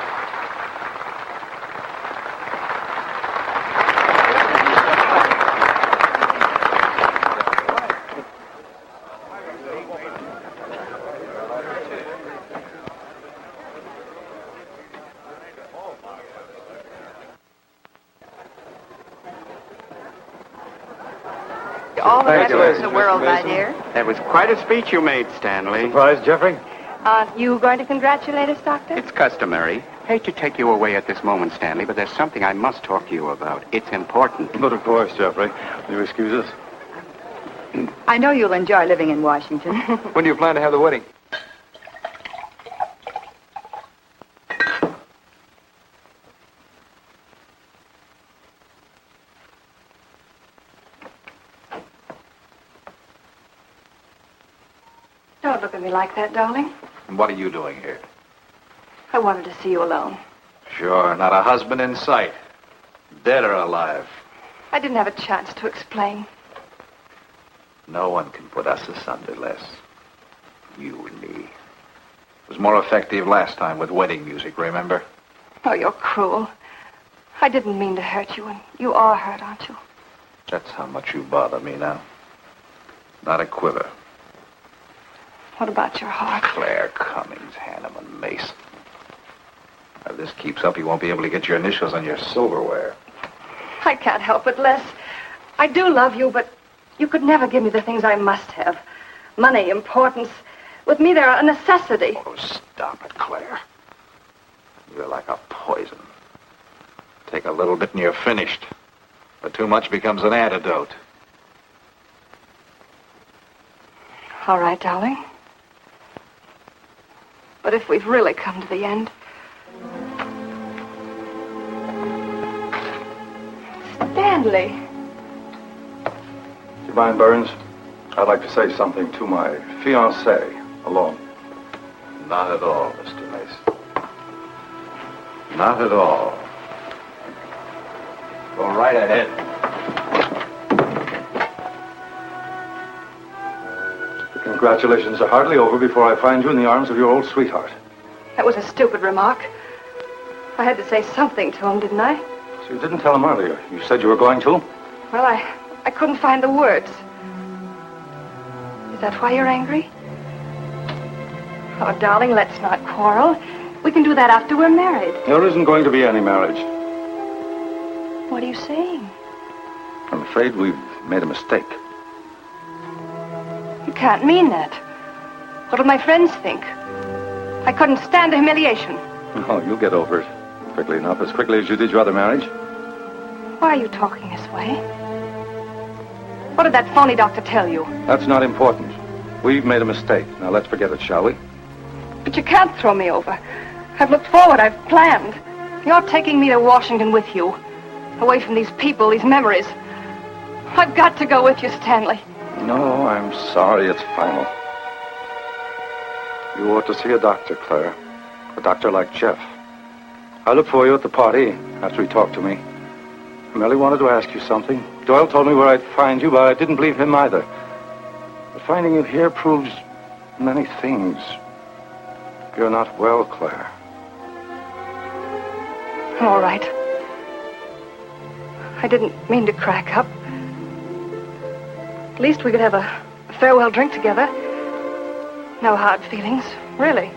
All the best in the world, my dear. That was quite a speech you made, Stanley. Surprised, Jeffrey? Aren't you going to congratulate us, Doctor? It's customary. Hate to take you away at this moment, Stanley, but there's something I must talk to you about. It's important. But of course, Jeffrey. Will you excuse us? I know you'll enjoy living in Washington. When do you plan to have the wedding? Don't look at me like that, darling. And what are you doing here? I wanted to see you alone. Sure, not a husband in sight. Dead or alive. I didn't have a chance to explain. No one can put us asunder, Les. You and me. It was more effective last time with wedding music, remember? Oh, you're cruel. I didn't mean to hurt you, and you are hurt, aren't you? That's how much you bother me now. Not a quiver. What about your heart? Claire Cummings, Hanneman, Mason. If this keeps up, you won't be able to get your initials on your silverware. I can't help it, Les. I do love you, but you could never give me the things I must have. Money, importance. With me, they're a necessity. Oh, stop it, Claire. You're like a poison. Take a little bit and you're finished. But too much becomes an antidote. All right, darling. But if we've really come to the end, Stanley. Do you mind, Burns? I'd like to say something to my fiancée alone. Not at all, Mr. Mason. Not at all. Go right ahead. The congratulations are hardly over before I find you in the arms of your old sweetheart. That was a stupid remark. I had to say something to him, didn't I? So you didn't tell him earlier. You said you were going to? Well, I couldn't find the words. Is that why you're angry? Oh, darling, let's not quarrel. We can do that after we're married. There isn't going to be any marriage. What are you saying? I'm afraid we've made a mistake. You can't mean that. What'll my friends think? I couldn't stand the humiliation. Oh, you'll get over it quickly enough, as quickly as you did your other marriage. Why are you talking this way? What did that phony doctor tell you? That's not important. We've made a mistake. Now let's forget it, shall we? But you can't throw me over. I've looked forward. I've planned. You're taking me to Washington with you. Away from these people, these memories. I've got to go with you, Stanley. No, I'm sorry. It's final. You ought to see a doctor, Claire. A doctor like Jeff. I looked for you at the party after he talked to me. I merely wanted to ask you something. Doyle told me where I'd find you, but I didn't believe him either. But finding you here proves many things. You're not well, Claire. All right. I didn't mean to crack up. At least we could have a farewell drink together. No hard feelings, really.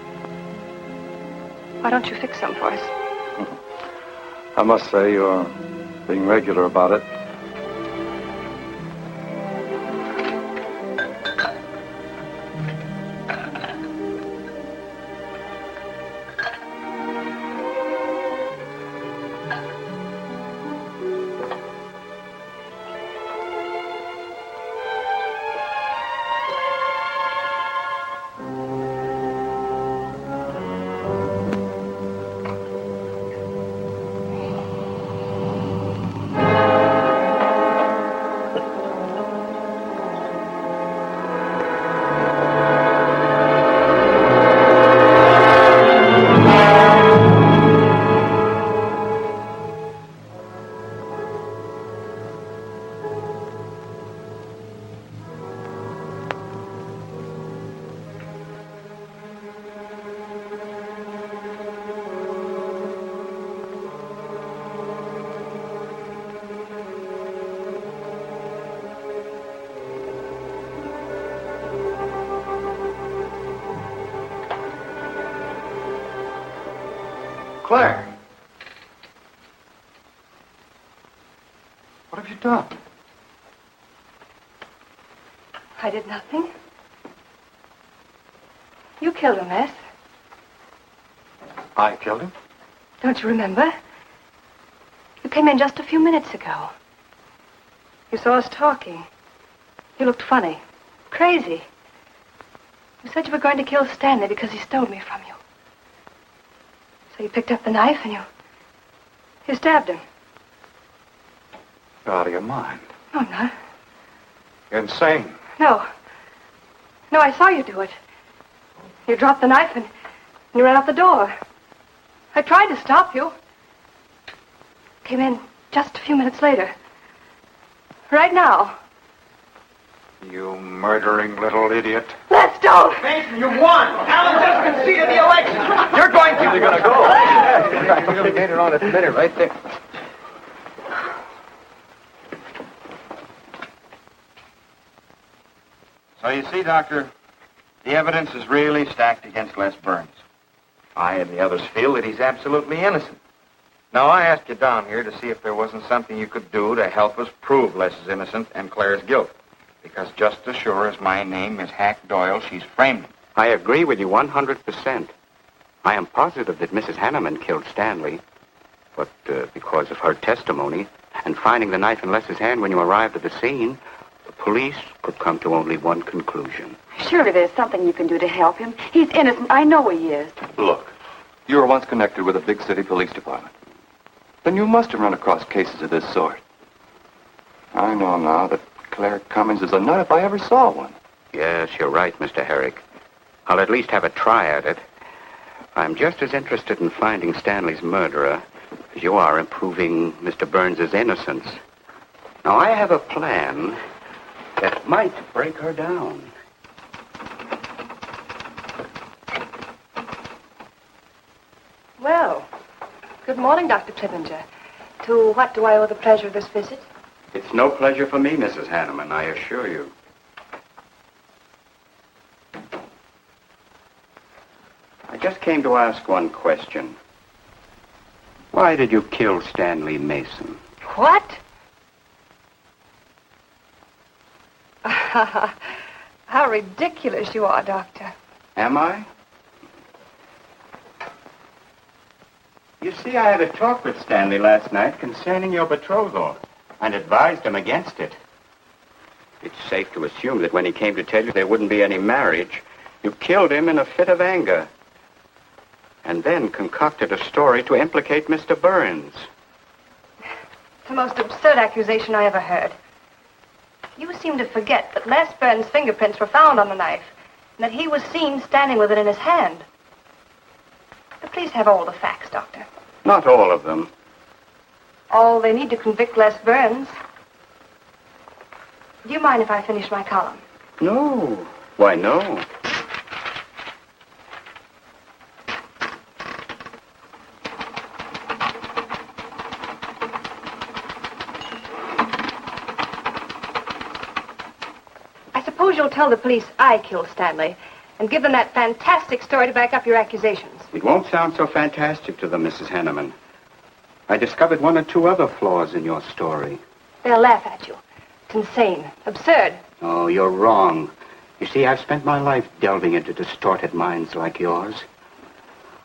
Why don't you fix some for us? I must say you're being regular about it. Claire! What have you done? I did nothing. You killed him, Les. I killed him? Don't you remember? You came in just a few minutes ago. You saw us talking. You looked funny. Crazy. You said you were going to kill Stanley because he stole me from you. So you picked up the knife and you stabbed him. You're out of your mind. No, I'm not. You're insane. No. No, I saw you do it. You dropped the knife and you ran out the door. I tried to stop you. Came in just a few minutes later. Right now. You murdering little idiot. Let's don't! Mason, you won! Alan just conceded the election! You're going to... You're going to go. You're going to on a minute right there. So you see, Doctor, the evidence is really stacked against Les Burns. I and the others feel that he's absolutely innocent. Now, I asked you down here to see if there wasn't something you could do to help us prove Les is innocent and Claire's guilt. Because just as sure as my name is Hack Doyle, she's framed him. I agree with you 100%. I am positive that Mrs. Hanneman killed Stanley. But because of her testimony and finding the knife in Les's hand when you arrived at the scene, the police could come to only one conclusion. Surely there's something you can do to help him. He's innocent. I know he is. Look, you were once connected with a big city police department. Then you must have run across cases of this sort. I know now that Claire Cummings is a nut if I ever saw one. Yes, you're right, Mr. Herrick. I'll at least have a try at it. I'm just as interested in finding Stanley's murderer as you are in proving Mr. Burns's innocence. Now, I have a plan that might break her down. Well, good morning, Dr. Clippinger. To what do I owe the pleasure of this visit? It's no pleasure for me, Mrs. Hanneman, I assure you. I just came to ask one question. Why did you kill Stanley Mason? What? How ridiculous you are, Doctor. Am I? You see, I had a talk with Stanley last night concerning your betrothal and advised him against it. It's safe to assume that when he came to tell you there wouldn't be any marriage, you killed him in a fit of anger and then concocted a story to implicate Mr. Burns. It's the most absurd accusation I ever heard. You seem to forget that Les Burns' fingerprints were found on the knife and that he was seen standing with it in his hand. But please have all the facts, Doctor. Not all of them. All they need to convict Les Burns. Do you mind if I finish my column? No. Why, no. I suppose you'll tell the police I killed Stanley and give them that fantastic story to back up your accusations. It won't sound so fantastic to them, Mrs. Hanneman. I discovered one or two other flaws in your story. They'll laugh at you. It's insane. Absurd. Oh, you're wrong. You see, I've spent my life delving into distorted minds like yours.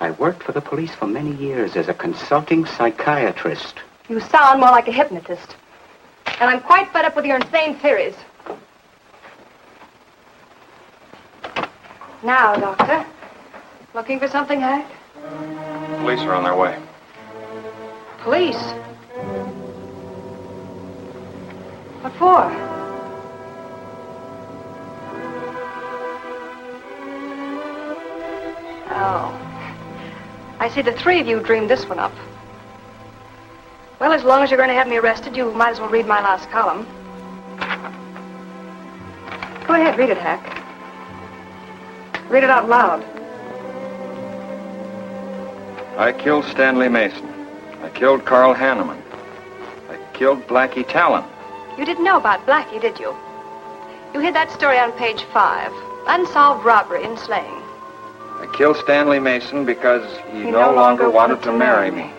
I worked for the police for many years as a consulting psychiatrist. You sound more like a hypnotist. And I'm quite fed up with your insane theories. Now, Doctor. Looking for something, Hank? Police are on their way. Police? What for? Oh. I see the three of you dreamed this one up. Well, as long as you're going to have me arrested, you might as well read my last column. Go ahead, read it, Hack. Read it out loud. I killed Stanley Mason. I killed Carl Hanneman. I killed Blackie Talon. You didn't know about Blackie, did you? You hid that story on page 5. Unsolved robbery and slaying. I killed Stanley Mason because he no longer wanted to marry me.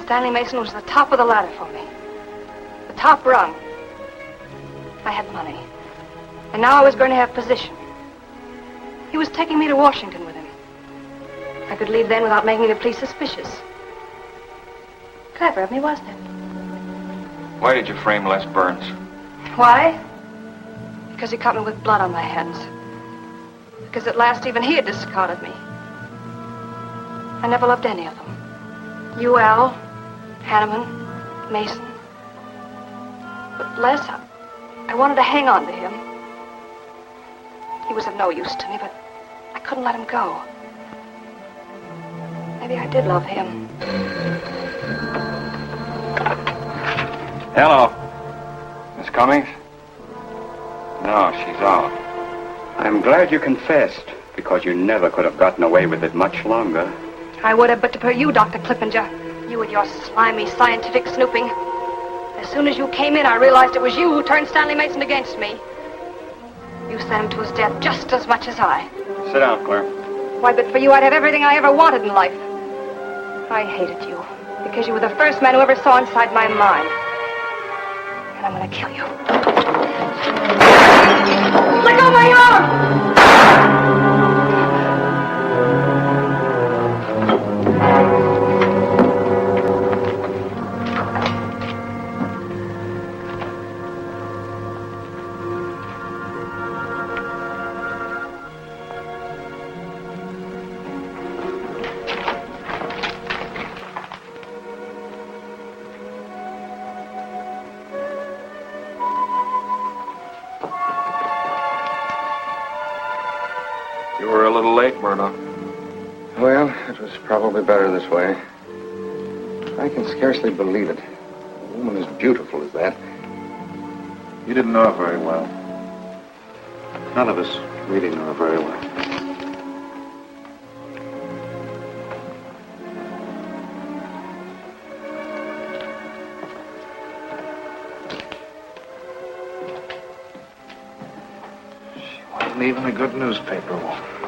Stanley Mason was the top of the ladder for me. The top rung. I had money. And now I was going to have position. He was taking me to Washington with him. I could leave then without making the police suspicious. Clever of me, wasn't it? Why did you frame Les Burns? Why? Because he caught me with blood on my hands. Because at last even he had discarded me. I never loved any of them. You, Al, Hanneman, Mason. But Les, I wanted to hang on to him. He was of no use to me, but I couldn't let him go. Maybe I did love him. Hello. Miss Cummings? No, she's off. I'm glad you confessed, because you never could have gotten away with it much longer. I would have, but to you, Dr. Clippinger. You with your slimy scientific snooping. As soon as you came in, I realized it was you who turned Stanley Mason against me. You sent him to his death just as much as I. Sit down, Claire. Why, but for you, I'd have everything I ever wanted in life. I hated you, because you were the first man who ever saw inside my mind. And I'm gonna kill you. Let go of my arm! was probably better this way. I can scarcely believe it. A woman as beautiful as that. You didn't know her very well. None of us really knew her very well. She wasn't even a good newspaper woman.